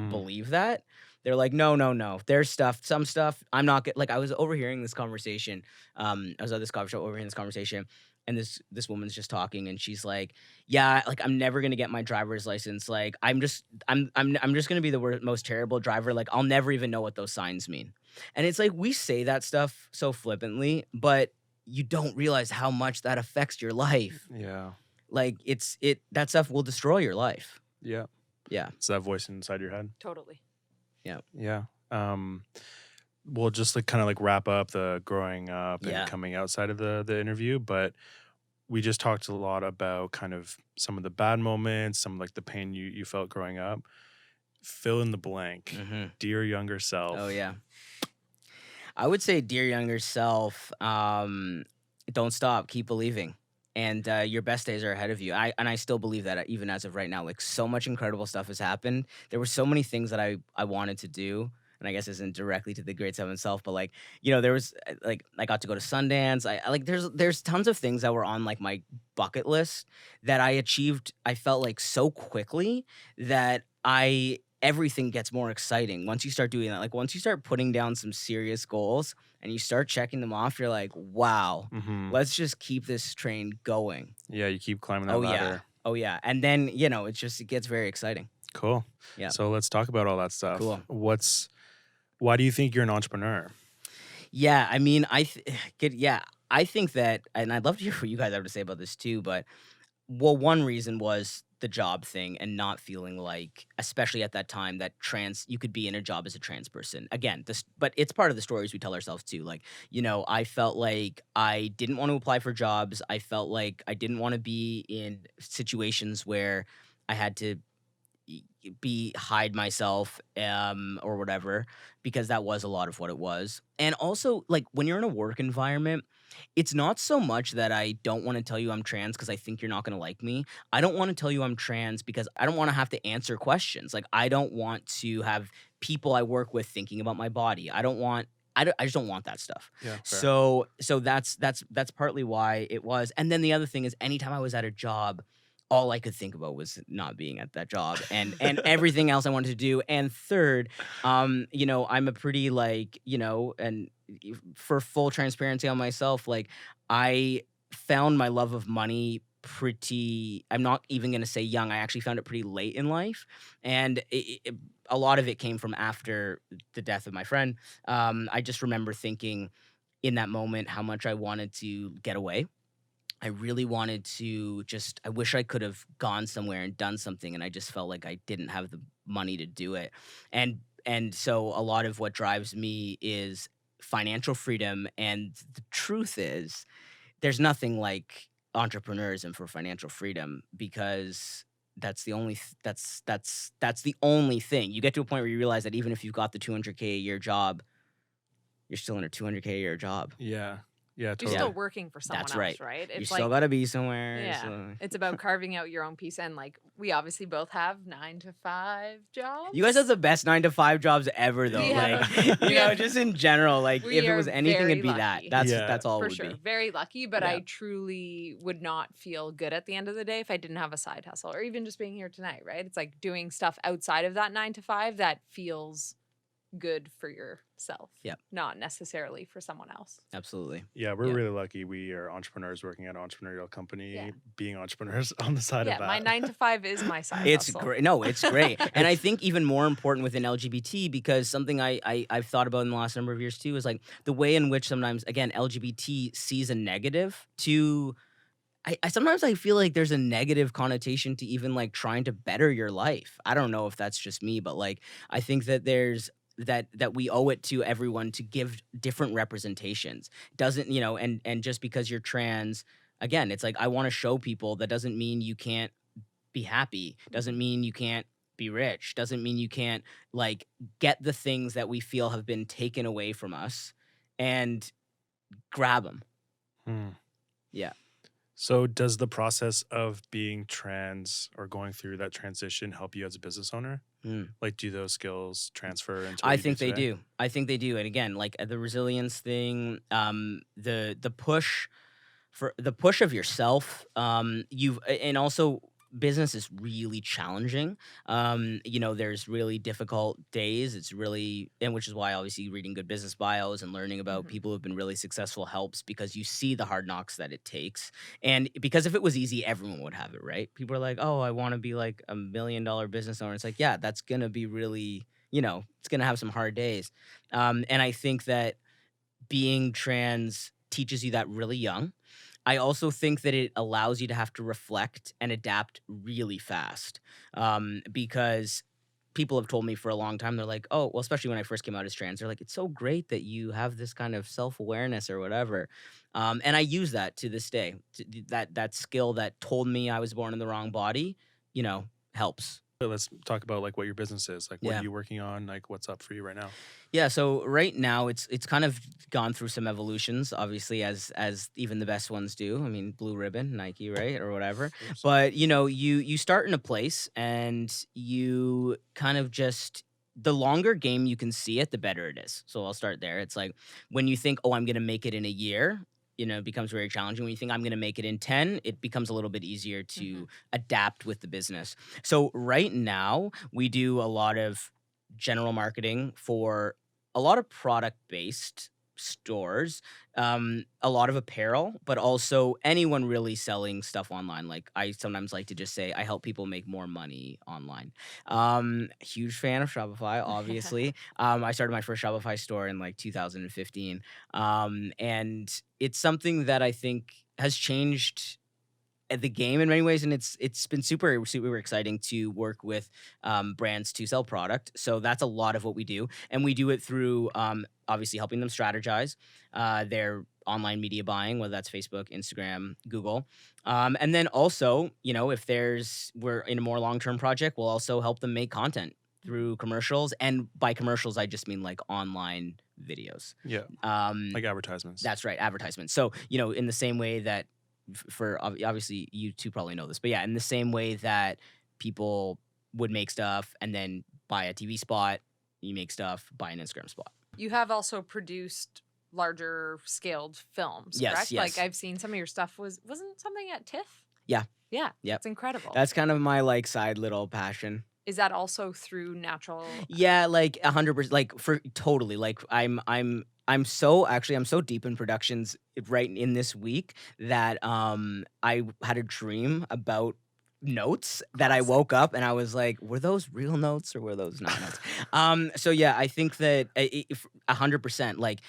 believe that. They're like, no, no, no. There's some stuff I'm not like. I was overhearing this conversation. I was at this coffee shop overhearing this conversation, and this woman's just talking, and she's like, yeah, like I'm never gonna get my driver's license. Like I'm just gonna be the most terrible driver. Like I'll never even know what those signs mean. And it's like we say that stuff so flippantly, but you don't realize how much that affects your life. Yeah. Like that stuff will destroy your life. Yeah. Yeah. It's that voice inside your head. Totally. Yeah. We'll just like kind of like wrap up the growing up and Yeah. coming outside of the interview, but we just talked a lot about kind of some of the bad moments, some like the pain you felt growing up. Fill in the blank. Dear younger self. Oh yeah. I would say, dear younger self, don't stop, keep believing, and your best days are ahead of you. I still believe that even as of right now. Like so much incredible stuff has happened. There were so many things that I wanted to do, and I guess isn't directly to the grade 7 self, but like there was like I got to go to Sundance. I like there's tons of things that were on like my bucket list that I achieved. I felt like so quickly that everything gets more exciting once you start doing that. Like once you start putting down some serious goals and you start checking them off, you're like, wow, let's just keep this train going. Yeah, you keep climbing that ladder. Oh yeah. And then, it gets very exciting. Cool. Yeah. So let's talk about all that stuff. Cool. Why do you think you're an entrepreneur? Yeah, I mean, I think that, and I'd love to hear what you guys have to say about this too, but one reason was the job thing and not feeling like, especially at that time, that you could be in a job as a trans person. Again, but it's part of the stories we tell ourselves too. Like, I felt like I didn't want to apply for jobs. I felt like I didn't want to be in situations where I had to hide myself or whatever, because that was a lot of what it was. And also, like, when you're in a work environment, it's not so much that I don't want to tell you I'm trans because I think you're not going to like me. I don't want to tell you I'm trans because I don't want to have to answer questions. Like, I don't want to have people I work with thinking about my body. I just don't want that stuff. Yeah, fair. So that's partly why it was. And then the other thing is, anytime I was at a job all I could think about was not being at that job and everything else I wanted to do. And third, you know, I'm a pretty like, you know, and for full transparency on myself, like I found my love of money pretty, I'm not even going to say young. I actually found it pretty late in life. And a lot of it came from after the death of my friend. I just remember thinking in that moment how much I wanted to get away. I really wanted to just, I wish I could have gone somewhere and done something, and I just felt like I didn't have the money to do it. And so a lot of what drives me is financial freedom, and the truth is there's nothing like entrepreneurism for financial freedom, because that's the only that's the only thing. You get to a point where you realize that even if you've got the 200K a year job, you're still in a 200K a year job. Yeah. Yeah, You're totally. still working for someone That's else, right. right? You It's still like, got to be somewhere. yeah, so- it's about carving out your own piece. And like, we obviously both have 9-to-5 jobs. You guys have the best 9-to-5 jobs ever, though. We have- Like, we you know, have- just in general. Like, we if it are was anything, very it'd be that. lucky. That's Yeah. that's all it for would sure. be. Very lucky, but Yeah. I truly would not feel good at the end of the day if I didn't have a side hustle, or even just being here tonight, right? It's like doing stuff outside of that 9-to-5 that feels good for yourself. Yep. Not necessarily for someone else. Absolutely. Yeah, we're Yeah. really lucky. We are entrepreneurs working at an entrepreneurial company, Yeah. being entrepreneurs on the side Yeah, of that. my 9-to-5 is my side It's hustle. great. No, it's great. And I think even more important within LGBT, because something I've thought about in the last number of years too, is like the way in which sometimes, again, LGBT sees a negative to, I sometimes I feel like there's a negative connotation to even like trying to better your life. I don't know if that's just me, but like I think that there's that we owe it to everyone to give different representations. Doesn't, you know, and just because you're trans, again, it's like I want to show people that doesn't mean you can't be happy, doesn't mean you can't be rich, doesn't mean you can't like get the things that we feel have been taken away from us and grab them. Hmm. Yeah. So does the process of being trans or going through that transition help you as a business owner? Mm. Like, do those skills transfer into what I you think they today? do. I think they do. And again, like the resilience thing, the push for the push of yourself, and also business is really challenging. You know, there's really difficult days. It's really, and which is why obviously reading good business bios and learning about Mhm. people who've been really successful helps, because you see the hard knocks that it takes. And because if it was easy, everyone would have it, right? People are like, oh, I want to be like $1 million business owner. It's like, yeah, that's going to be really, you know, it's going to have some hard days. And I think that being trans teaches you that really young. I also think that it allows you to have to reflect and adapt really fast, because people have told me for a long time, they're like, oh, well, especially when I first came out as trans, they're like, it's so great that you have this kind of self-awareness or whatever. And I use that to this day. That skill that told me I was born in the wrong body, you know, helps. But let's talk about like what your business is. Like, what Yeah. are you working on? Like, what's up for you right now? Yeah, so right now it's kind of gone through some evolutions, obviously, as even the best ones do. I mean, Blue Ribbon, Nike, right, or whatever. But you know, you start in a place, and you kind of just, the longer game you can see it, the better it is. So I'll start there. It's like when you think, oh, I'm gonna make it in a year, you know, it becomes very challenging. When you think I'm gonna make it in 10, it becomes a little bit easier to Mhm. adapt with the business. So right now we do a lot of general marketing for a lot of product-based stores, a lot of apparel, but also anyone really selling stuff online. Like I sometimes like to just say, I help people make more money online. Huge fan of Shopify, obviously. I started my first Shopify store in like 2015, and it's something that I think has changed at the game in many ways, and it's been super exciting to work with brands to sell product. So that's a lot of what we do, and we do it through obviously helping them strategize their online media buying, whether that's Facebook, Instagram, Google, and then also, you know, if we're in a more long-term project, we'll also help them make content through commercials, and by commercials I just mean like online videos. Yeah, like advertisements. That's right, advertisements. So, you know, in the same way that obviously you two probably know this, but yeah, in the same way that people would make stuff and then buy a TV spot, you make stuff, buy an Instagram spot. You have also produced larger scaled films, Yes, correct? yes. Like I've seen some of your stuff wasn't something at TIFF? Yeah. Yeah, Yep. it's incredible. That's kind of my like side little passion. Is that also through natural? Yeah, like 100%, like for totally. Like I'm so deep in productions right in this week that I had a dream about notes that I Classic. woke up and I was like, were those real notes or were those not notes? So yeah, I think that 100%, like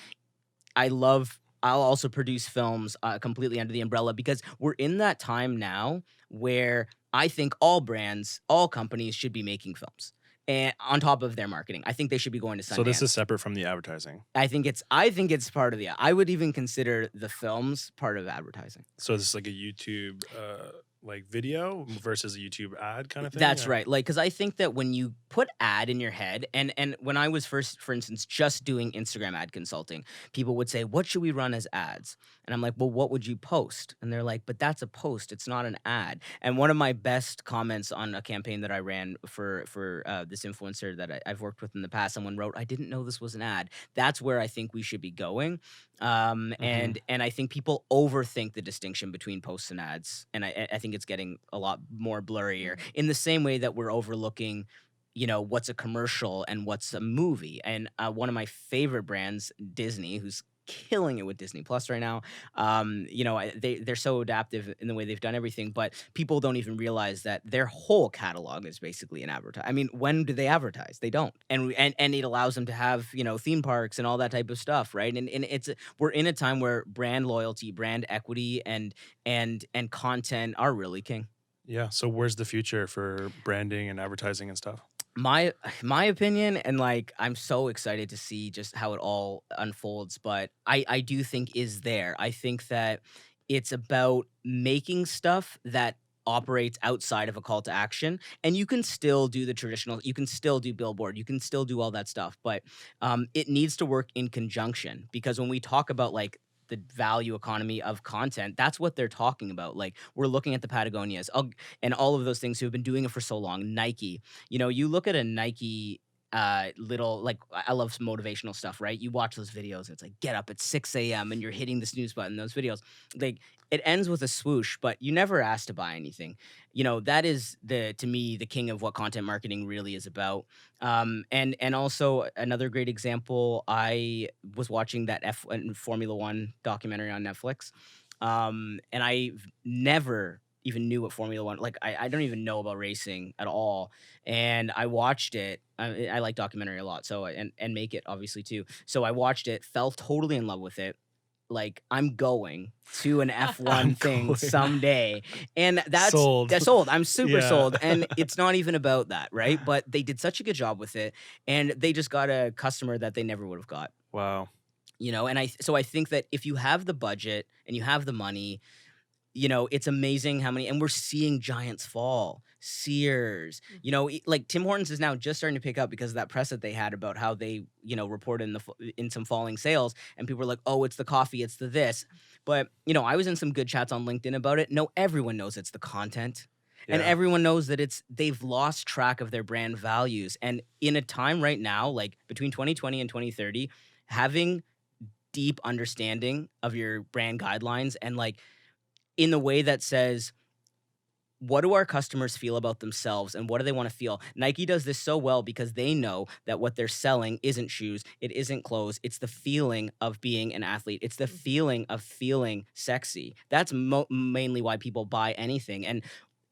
I'll also produce films completely under the umbrella because we're in that time now where I think all brands, all companies should be making films. And on top of their marketing, I think they should be going to So this is Sundance. separate from the advertising. I think it's part of the. I would even consider the films part of advertising. So this is like a YouTube like video versus a YouTube ad kind of thing. That's or- right. Like, because I think that when you put ad in your head, and when I was first, for instance, just doing Instagram ad consulting, people would say, "What should we run as ads?" And I'm like, "Well, what would you post?" And they're like, "But that's a post. It's not an ad." And one of my best comments on a campaign that I ran for this influencer that I've worked with in the past, someone wrote, "I didn't know this was an ad." That's where I think we should be going. And I think people overthink the distinction between posts and ads, and I think it's getting a lot more blurrier. In the same way that we're overlooking, what's a commercial and what's a movie. And one of my favorite brands, Disney, who's killing it with Disney Plus right now. They're so adaptive in the way they've done everything, but people don't even realize that their whole catalog is basically an advertise. I mean, when do they advertise? They don't, and it allows them to have theme parks and all that type of stuff, right? And we're in a time where brand loyalty, brand equity, and content are really king. Yeah. So where's the future for branding and advertising and stuff? My opinion, and like I'm so excited to see just how it all unfolds, but I do think is there. I think that it's about making stuff that operates outside of a call to action, and you can still do the traditional, you can still do billboard, you can still do all that stuff, but it needs to work in conjunction, because when we talk about like the value economy of content, that's what they're talking about. Like, we're looking at the Patagonias and all of those things who have been doing it for so long. Nike, you look at a Nike little, like, I love some motivational stuff, right? You watch those videos and it's like, get up at 6 a.m. and you're hitting the snooze button. Those videos, like, it ends with a swoosh, but you never ask to buy anything. That is to me, the king of what content marketing really is about. And also another great example, I was watching that Formula One documentary on Netflix. And I never even knew what Formula One, like, I don't even know about racing at all. And I watched it. I like documentary a lot. So, and make it obviously too. So I watched it, fell totally in love with it. Like, I'm going to an F1 thing going. someday. And that's Sold. sold. I'm super Yeah. sold. And it's not even about that, right? But they did such a good job with it. And they just got a customer that they never would have got. Wow. And I think that if you have the budget and you have the money, it's amazing how many, and we're seeing giants fall. Sears, like Tim Hortons is now just starting to pick up because of that press that they had about how they, reported in some falling sales, and people were like, oh, it's the coffee, it's the this. But, I was in some good chats on LinkedIn about it. No, everyone knows it's the content. And Yeah. everyone knows that they've lost track of their brand values. And in a time right now, like between 2020 and 2030, having deep understanding of your brand guidelines and like in the way that says, what do our customers feel about themselves and what do they want to feel? Nike does this so well because they know that what they're selling isn't shoes, it isn't clothes, it's the feeling of being an athlete. It's the feeling of feeling sexy. That's mainly why people buy anything. And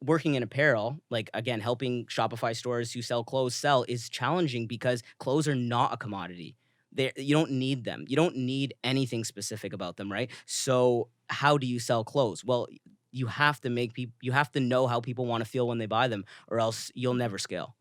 working in apparel, like, again, helping Shopify stores who sell clothes sell is challenging because clothes are not a commodity. You don't need them. You don't need anything specific about them, right? So how do you sell clothes? Well, you have to you have to know how people want to feel when they buy them, or else you'll never scale.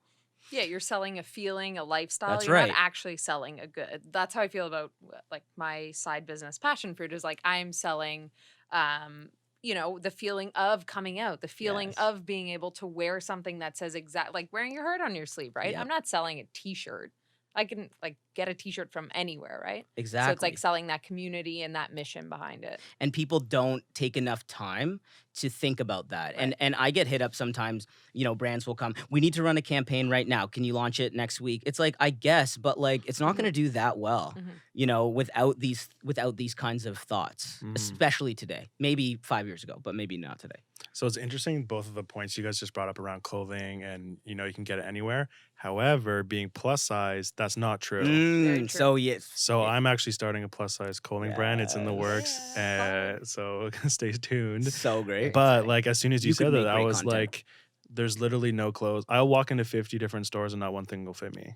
Yeah, you're selling a feeling, a lifestyle. That's You're right. not actually selling a good. That's how I feel about like my side business, Passion Fruit, is like I'm selling the feeling of coming out, the feeling Yes. of being able to wear something that says like wearing your heart on your sleeve, right? Yep. I'm not selling a t-shirt. I can like get a t-shirt from anywhere, right? So it's Exactly. like selling that community and that mission behind it. And people don't take enough time to think about that. Right. And I get hit up sometimes, brands will come, we need to run a campaign right now. Can you launch it next week? It's like, I guess, but like it's not going to do that well, without these kinds of thoughts, especially today. Maybe 5 years ago, but maybe not today. So it's interesting, both of the points you guys just brought up around clothing and, you can get it anywhere. However, being plus size, that's not true. Very true. So yes. So I'm actually starting a plus size clothing brand. It's in the works. Yeah. So stay tuned. So great. But like as soon as you You could said that, make I great was content. like, there's literally no clothes. I'll walk into 50 different stores and not one thing will fit me.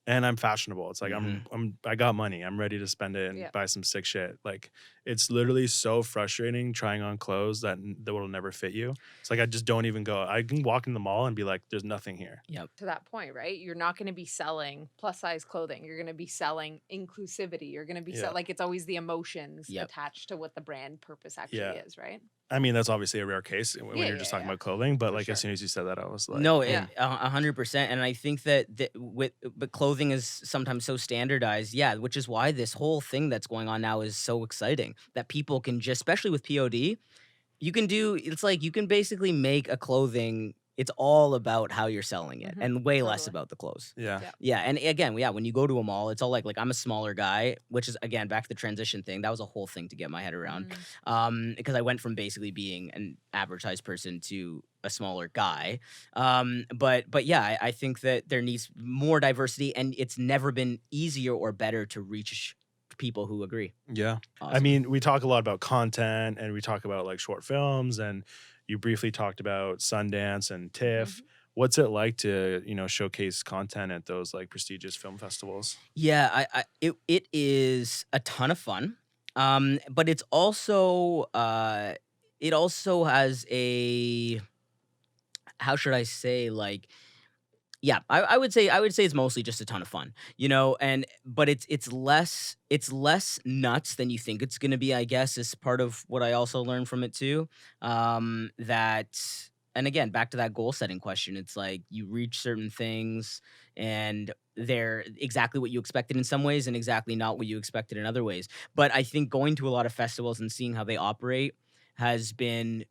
And I'm fashionable. It's like I got money. I'm ready to spend it and Yeah. buy some sick shit. Like it's literally so frustrating trying on clothes that will never fit you. It's like I just don't even go. I can walk in the mall and be like, there's nothing here. To that point, right? You're not going to be selling plus size clothing. You're going to be selling inclusivity. You're going to be like it's always the emotions attached to what the brand purpose actually is, right? I mean, that's obviously a rare case when you're just talking about clothing, but For like sure. as soon as you said that, I was like, No, Yeah. 100%. And I think that but clothing is sometimes so standardized, which is why this whole thing that's going on now is so exciting. That people can just, especially with POD, it's like you can basically make a clothing. It's all about how you're selling it, and way less Totally. about the clothes. yeah. Yeah, and again, when you go to a mall, it's all like I'm a smaller guy, which is again back to the transition thing. That was a whole thing to get my head around, because I went from basically being an advertised person to a smaller guy. But yeah, I think that there needs more diversity, and it's never been easier or better to reach people who agree. Yeah. Awesome. I mean, we talk a lot about content and we talk about like short films, and you briefly talked about Sundance and TIFF. What's it like to, showcase content at those like prestigious film festivals? Yeah, it is a ton of fun. But it's also it also has a, how should I say, like, yeah, I would say it's mostly just a ton of fun, but it's less nuts than you think it's gonna be, I guess, is part of what I also learned from it too. That, and again, back to that goal setting question, it's like you reach certain things and they're exactly what you expected in some ways and exactly not what you expected in other ways. But I think going to a lot of festivals and seeing how they operate has been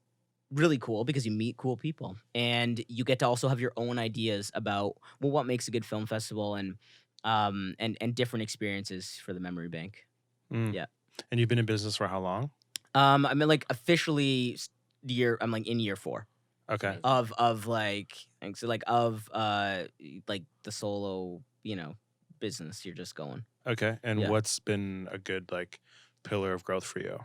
really cool because you meet cool people and you get to also have your own ideas about what makes a good film festival and different experiences for the memory bank. Yeah. And you've been in business for how long? I mean, like officially I'm like in year 4. Okay. Of like the solo, business you're just going. Okay. And what's been a good like pillar of growth for you?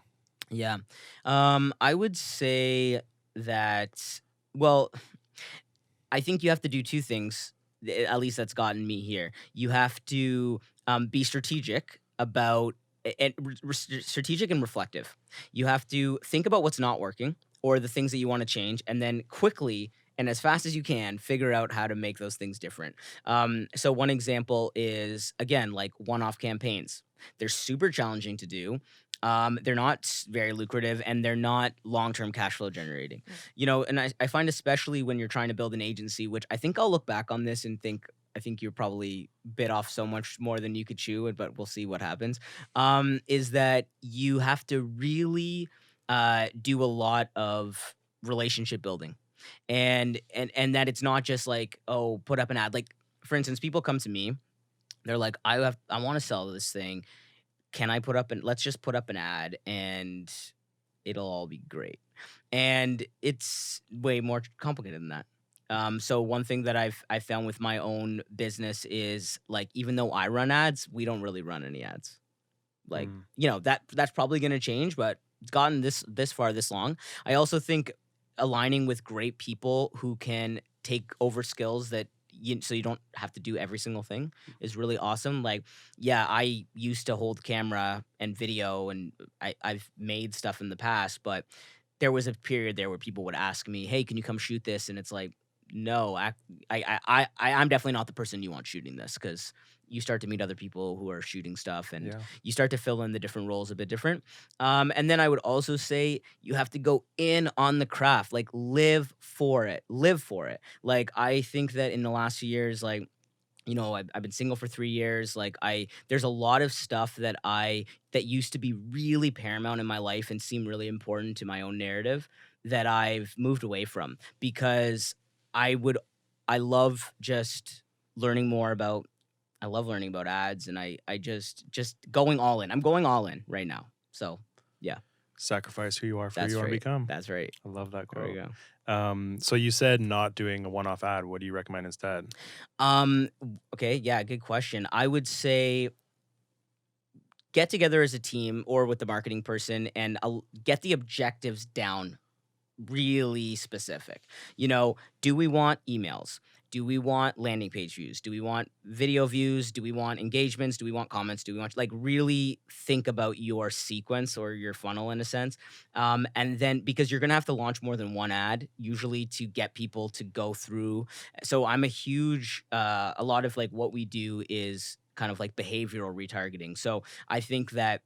Yeah. I would say that, well, I think you have to do 2 things, at least that's gotten me here. You have to be strategic about strategic and reflective. You have to think about what's not working or the things that you want to change, and then quickly and as fast as you can figure out how to make those things different. So one example is, again, like one-off campaigns. They're super challenging to do. They're not very lucrative, and they're not long-term cash flow generating. And I find, especially when you're trying to build an agency, which I think I'll look back on this and I think you're probably bit off so much more than you could chew, but we'll see what happens, is that you have to really do a lot of relationship building. And that it's not just like, oh, put up an ad. Like, for instance, people come to me, they're like, I want to sell this thing. Let's just put up an ad and it'll all be great. And it's way more complicated than that. So one thing that I've found with my own business is, like, even though I run ads, we don't really run any ads. Like, that's probably going to change, but it's gotten this far, this long. I also think aligning with great people who can take over skills so you don't have to do every single thing is really awesome. Like, yeah, I used to hold camera and video, and I've made stuff in the past, but there was a period there where people would ask me, hey, can you come shoot this? And it's like, no, I'm definitely not the person you want shooting this, because you start to meet other people who are shooting stuff, and you start to fill in the different roles a bit different. And then I would also say you have to go in on the craft, like live for it. Like, I think that in the last few years, like, I've been single for 3 years. Like there's a lot of stuff that used to be really paramount in my life and seem really important to my own narrative that I've moved away from because I would, I love just learning more about, I love learning about ads and I just going all in. I'm going all in right now. So yeah, Sacrifice who you are for who that's you want to right. become. That's right. I love that There we quote. go. So you said not doing a one-off ad. What do you recommend instead? Okay, yeah, good question. I would say get together as a team or with the marketing person and get the objectives down really specific. Do we want emails? Do we want landing page views? Do we want video views? Do we want engagements? Do we want comments? Do we want like really think about your sequence or your funnel in a sense? And then because you're gonna have to launch more than one ad usually to get people to go through. So I'm a lot of like what we do is kind of like behavioral retargeting. So I think that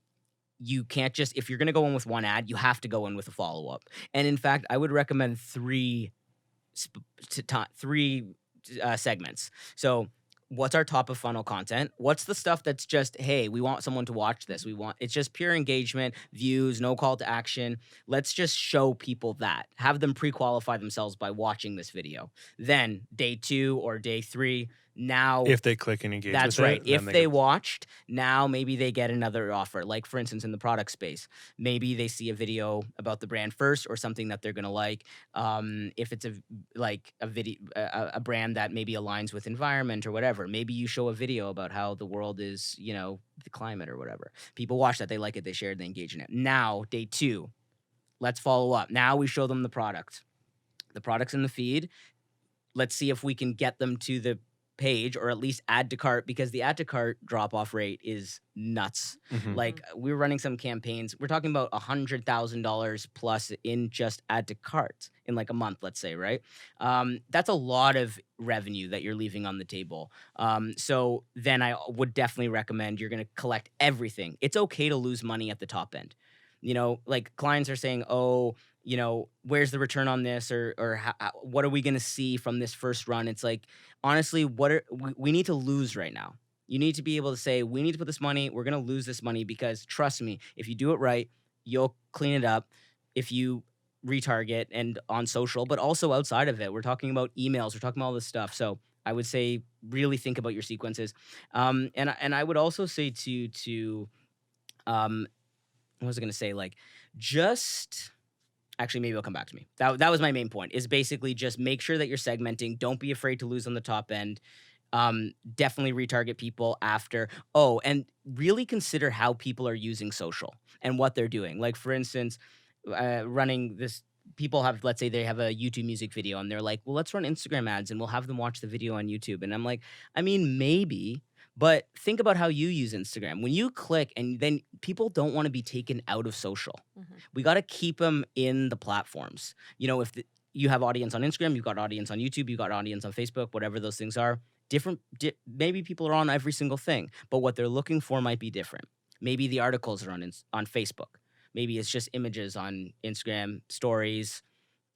you can't just if you're going to go in with one ad, you have to go in with a follow up. And in fact, I would recommend three segments. So, what's our top of funnel content? What's the stuff that's just hey, we want someone to watch this. It's just pure engagement, views, no call to action. Let's just show people that. Have them pre-qualify themselves by watching this video. Then day 2 or day 3, now If they click and engage that's with right. it, then If they watched, now maybe they get another offer. Like for instance, in the product space, maybe they see a video about the brand first or something that they're gonna like. If it's a video, a brand that maybe aligns with environment or whatever, maybe you show a video about how the world is, the climate or whatever. People watch that, they like it, they share it, they engage in it. Now, day 2, let's follow up. Now we show them the product. The product's in the feed. Let's see if we can get them to the page or at least add to cart because the add to cart drop off rate is nuts. Mhm. Like we're running some campaigns. We're talking about $100,000 plus in just add to cart in like a month, let's say, right? That's a lot of revenue that you're leaving on the table. So then I would definitely recommend you're going to collect everything. It's okay to lose money at the top end. Like clients are saying, oh, where's the return on this or what are we going to see from this first run? It's like, honestly, we need to lose right now. You need to be able to say, we need to put this money, we're going to lose this money because trust me, if you do it right, you'll clean it up. If you retarget and on social, but also outside of it, we're talking about emails, we're talking about all this stuff. So I would say really think about your sequences. And I would also say what was I going to say? Like just actually, maybe it'll come back to me. That was my main point is basically just make sure that you're segmenting. Don't be afraid to lose on the top end. Definitely retarget people after. Oh, and really consider how people are using social and what they're doing. Like for instance, running this, people have, let's say they have a YouTube music video and they're like, well, let's run Instagram ads and we'll have them watch the video on YouTube. And I'm like, I mean, maybe, but think about how you use Instagram. When you click and then people don't want to be taken out of social. Mhm. We got to keep them in the platforms. If you have audience on Instagram, you've got audience on YouTube, you've got audience on Facebook, whatever those things are. Maybe people are on every single thing, but what they're looking for might be different. Maybe the articles are on Facebook. Maybe it's just images on Instagram stories.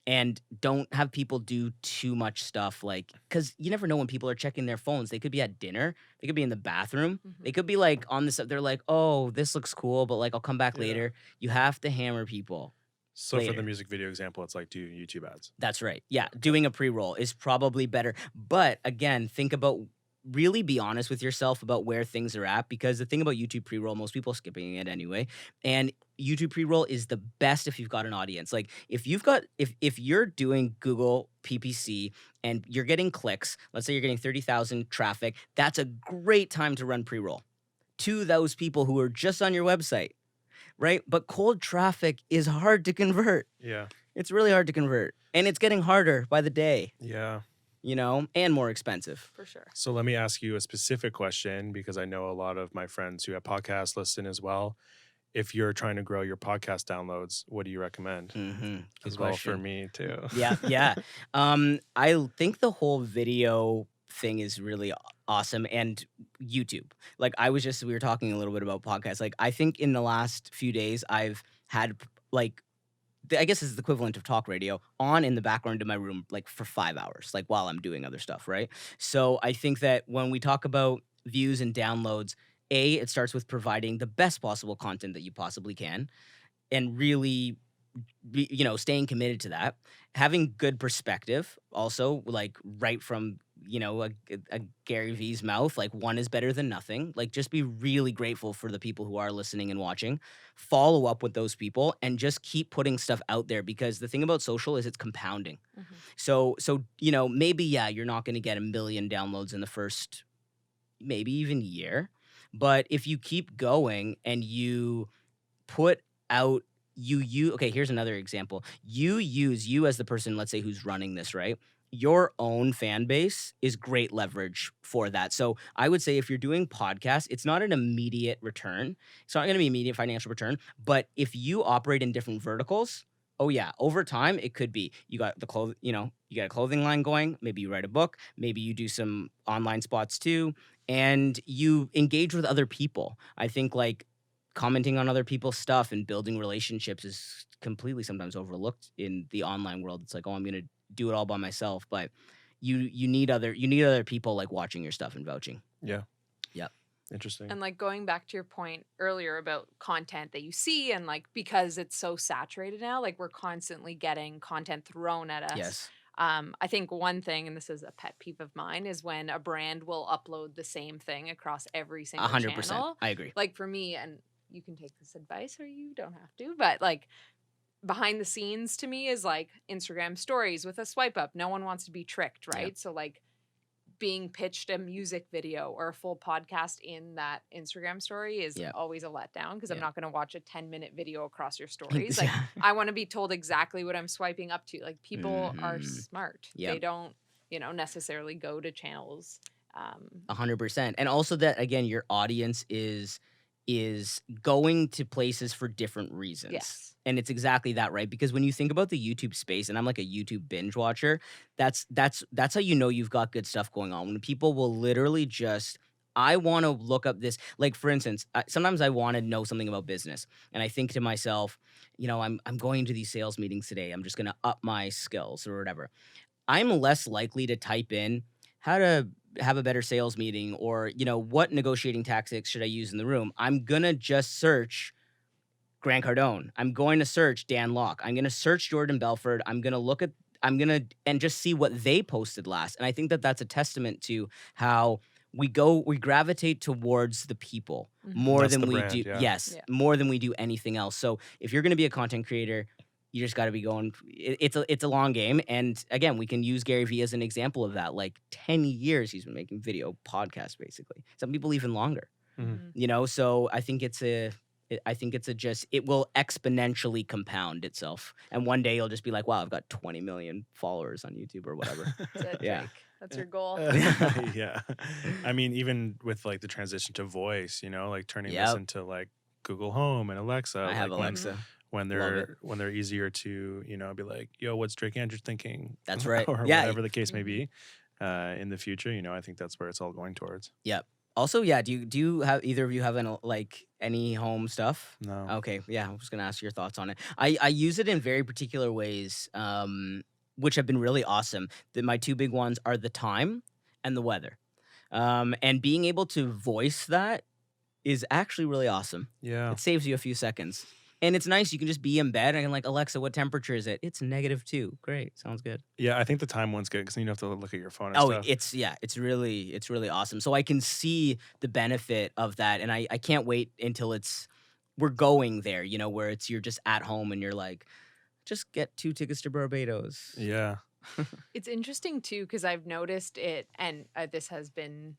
And don't have people do too much stuff because you never know when people are checking their phones. They could be at dinner. They could be in the bathroom. Mhm. They could be like on this. They're like, oh, this looks cool, but like I'll come back Yeah. later. You have to hammer people. So for the later. music video example, it's like do YouTube ads. That's right. Yeah, doing a pre-roll is probably better. But again, really be honest with yourself about where things are at because the thing about YouTube pre-roll, most people are skipping it anyway. And YouTube pre-roll is the best if you've got an audience. Like if you're doing Google PPC and you're getting clicks, let's say you're getting 30,000 traffic, that's a great time to run pre-roll to those people who are just on your website, right? But cold traffic is hard to convert. Yeah. It's really hard to convert. And it's getting harder by the day, Yeah. and more expensive. For sure. So let me ask you a specific question because I know a lot of my friends who have podcasts listen as well. If you're trying to grow your podcast downloads, what do you recommend? Mm-hmm. As well for me too. Yeah. I think the whole video thing is really awesome and YouTube. Like we were talking a little bit about podcasts. Like I think in the last few days I've had like I guess is the equivalent of talk radio on in the background of my room, like for 5 hours, like while I'm doing other stuff, right? So I think that when we talk about views and downloads, it starts with providing the best possible content that you possibly can, and really staying committed to that, having good perspective also, like right from a Gary V's mouth, like one is better than nothing. Like just be really grateful for the people who are listening and watching, follow up with those people, and just keep putting stuff out there, because the thing about social is it's compounding. So maybe you're not going to get 1 million downloads in the first maybe even year, but if you keep going and you put out okay, here's another example. You as the person, let's say, who's running this, right? Your own fan base is great leverage for that. So I would say if you're doing podcasts, it's not an immediate return. It's not going to be immediate financial return, but if you operate in different verticals, oh yeah, over time it could be. You got the you got a clothing line going, maybe you write a book, maybe you do some online spots too, and you engage with other people. I think like commenting on other people's stuff and building relationships is completely sometimes overlooked in the online world. It's like, oh, I'm going to do it all by myself, but you need other people like watching your stuff and vouching. Yeah. Yep. Interesting. And like going back to your point earlier about content that you see, and like because it's so saturated now, like we're constantly getting content thrown at us. Yes. I think one thing, and this is a pet peeve of mine, is when a brand will upload the same thing across every single 100%. channel. I agree. Like for me, and you can take this advice or you don't have to, but like behind the scenes to me is like Instagram stories with a swipe up. No one wants to be tricked, right? Yep. So like being pitched a music video or a full podcast in that Instagram story is always a letdown, because I'm not going to watch a 10-minute video across your stories. Like I want to be told exactly what I'm swiping up to. Like people are smart. Yep. They don't, necessarily go to channels. 100%. And also that, again, your audience is going to places for different reasons. Yes. And it's exactly that, right? Because when you think about the YouTube space, and I'm like a YouTube binge watcher, that's how you know you've got good stuff going on. When people will literally just, I want to look up this, like for instance, sometimes I want to know something about business, and I think to myself, I'm going to these sales meetings today. I'm just going to up my skills or whatever. I'm less likely to type in how to have a better sales meeting, or what negotiating tactics should I use in the room. I'm gonna just search Grant Cardone. I'm going to search Dan Locke. I'm gonna search Jordan Belford. I'm gonna and just see what they posted last. And I think that that's a testament to how we gravitate towards the people more That's than the we brand, do. yeah. Yes, more than we do anything else. So if you're gonna be a content creator, you just got to be going. It's a long game, and again, we can use Gary Vee as an example of that. Like 10 years, he's been making video podcasts, basically. Some people even longer. So I think it will exponentially compound itself, and one day you'll just be like, wow, I've got 20 million followers on YouTube or whatever. That's it, Yeah. Drake. That's your goal. Yeah. I mean, even with like the transition to voice, like turning this into like Google Home and Alexa. I have like Alexa. when they're easier to be like, yo, what's Drake Andrews thinking? That's right. Or Yeah. whatever the case may be. In the future, I think that's where it's all going towards. Yep. Also, yeah, do you have, either of you have any home stuff? No. Okay, yeah, I was gonna ask your thoughts on it. I use it in very particular ways, which have been really awesome. My two big ones are the time and the weather, and being able to voice that is actually really awesome. Yeah. It saves you a few seconds. And it's nice. You can just be in bed and like, Alexa, what temperature is it? It's -2. Great. Sounds good. Yeah, I think the time one's good because then you don't have to look at your phone and stuff. It's really awesome. So I can see the benefit of that. And I can't wait until we're going there, where you're just at home and you're like, just get 2 tickets to Barbados. Yeah. It's interesting too, because I've noticed it, and this has been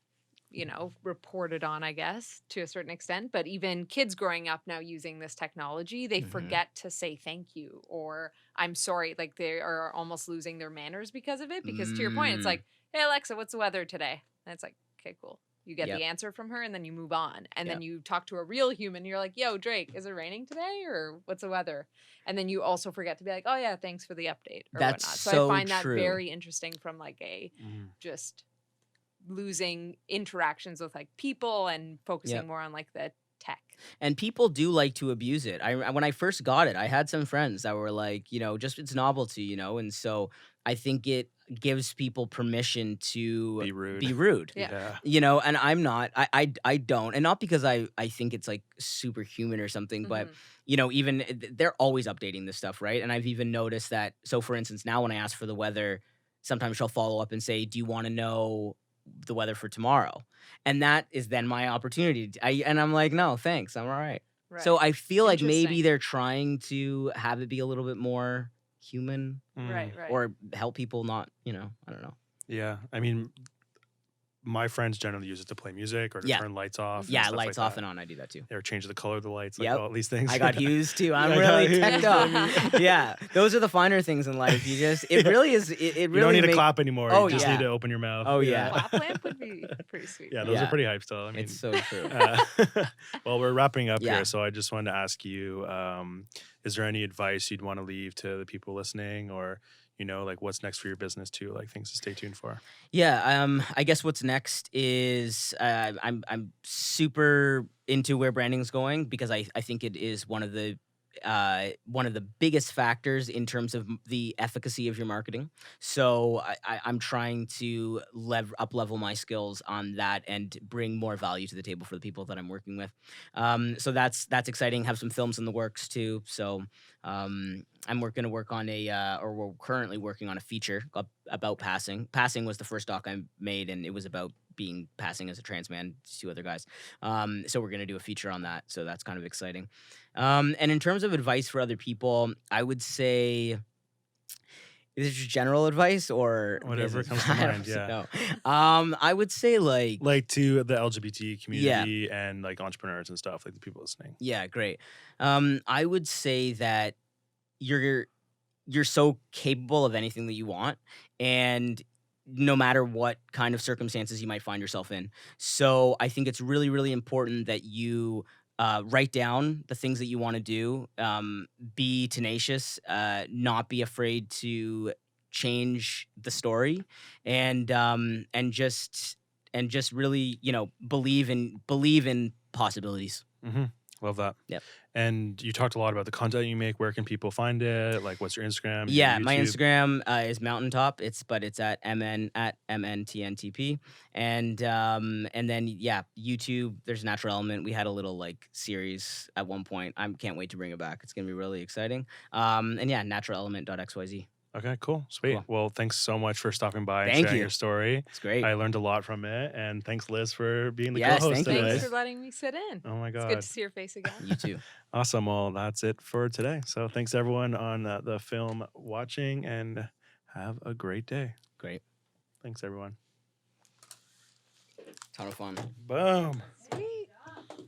reported on, I guess, to a certain extent, but even kids growing up now using this technology, they forget to say thank you or I'm sorry. Like they are almost losing their manners because of it. Because to your point, it's like, hey, Alexa, what's the weather today? And it's like, okay, cool. You get the answer from her and then you move on. And then you talk to a real human. You're like, yo, Drake, is it raining today or what's the weather? And then you also forget to be like, oh yeah, thanks for the update or That's whatnot. so I find that true. very interesting from like a just losing interactions with like people and focusing more on like the tech. And people do like to abuse it. When I first got it, I had some friends that were like, just it's novelty, and so I think it gives people permission to Be rude. be rude. Yeah. And I'm not. I don't, and not because I think it's like superhuman or something, but even they're always updating this stuff, right? And I've even noticed that. So, for instance, now when I ask for the weather, sometimes she'll follow up and say, "Do you want to know the weather for tomorrow?" And that is then my opportunity. And I'm like, "No, thanks, I'm all right." Right. So I feel like maybe Interesting. they're trying to have it be a little bit more human Right. or help people not, I don't know. Yeah. I mean, my friends generally use it to play music or to Yeah. turn lights off. and Yeah, stuff lights like off that. and on. I do that too. Or change the color of the lights, like Yep. all these things. I got hues too. I'm I really got hues, teched up. baby. Yeah, those are the finer things in life. It really is. It really You don't need to make- clap anymore. Oh, you just yeah. need to open your mouth. Oh, yeah. Clap lamp would be pretty sweet. Yeah, those Yeah. are pretty hype still. I mean, It's so true. well, we're wrapping up Yeah. here, so I just wanted to ask you: is there any advice you'd want to leave to the people listening, or like what's next for your business too, like things to stay tuned for? Yeah, I guess what's next is I'm super into where branding's going because I think it is one of the biggest factors in terms of the efficacy of your marketing. So I'm trying to up level my skills on that and bring more value to the table for the people that I'm working with. So that's exciting. Have some films in the works too. So I'm going to work on we're currently working on a feature about passing. Passing was the first doc I made, and it was about passing as a trans man to two other guys. So we're going to do a feature on that. So that's kind of exciting. And in terms of advice for other people, I would say, is it just general advice or Whatever business? comes to I don't mind, yeah. know. I would say Like to the LGBT community and like entrepreneurs and stuff, like the people listening. yeah, great. I would say that you're so capable of anything that you want, and no matter what kind of circumstances you might find yourself in. So I think it's really, really important that you write down the things that you want to do. Be tenacious. Not be afraid to change the story, and just really believe in possibilities. Mm-hmm. Love that. Yep. And you talked a lot about the content you make. Where can people find it? Like, what's your Instagram? your Yeah, my YouTube? Instagram is Mountaintop. It's at MNTNTP, and then YouTube. There's Natural Element. We had a little like series at one point. I can't wait to bring it back. It's gonna be really exciting. And yeah, naturalelement.xyz. Okay, cool. Sweet. Cool. Well, thanks so much for stopping by and Thank sharing you. your story. It's great. I learned a lot from it. And thanks, Liz, for being the Yes, co-host thank you, today. Thanks Liz. for letting me sit in. Oh my It's God. good to see your face again. You too. Awesome. Well, that's it for today. So thanks everyone on the film watching, and have a great day. Great. Thanks everyone. Ton of fun. Boom.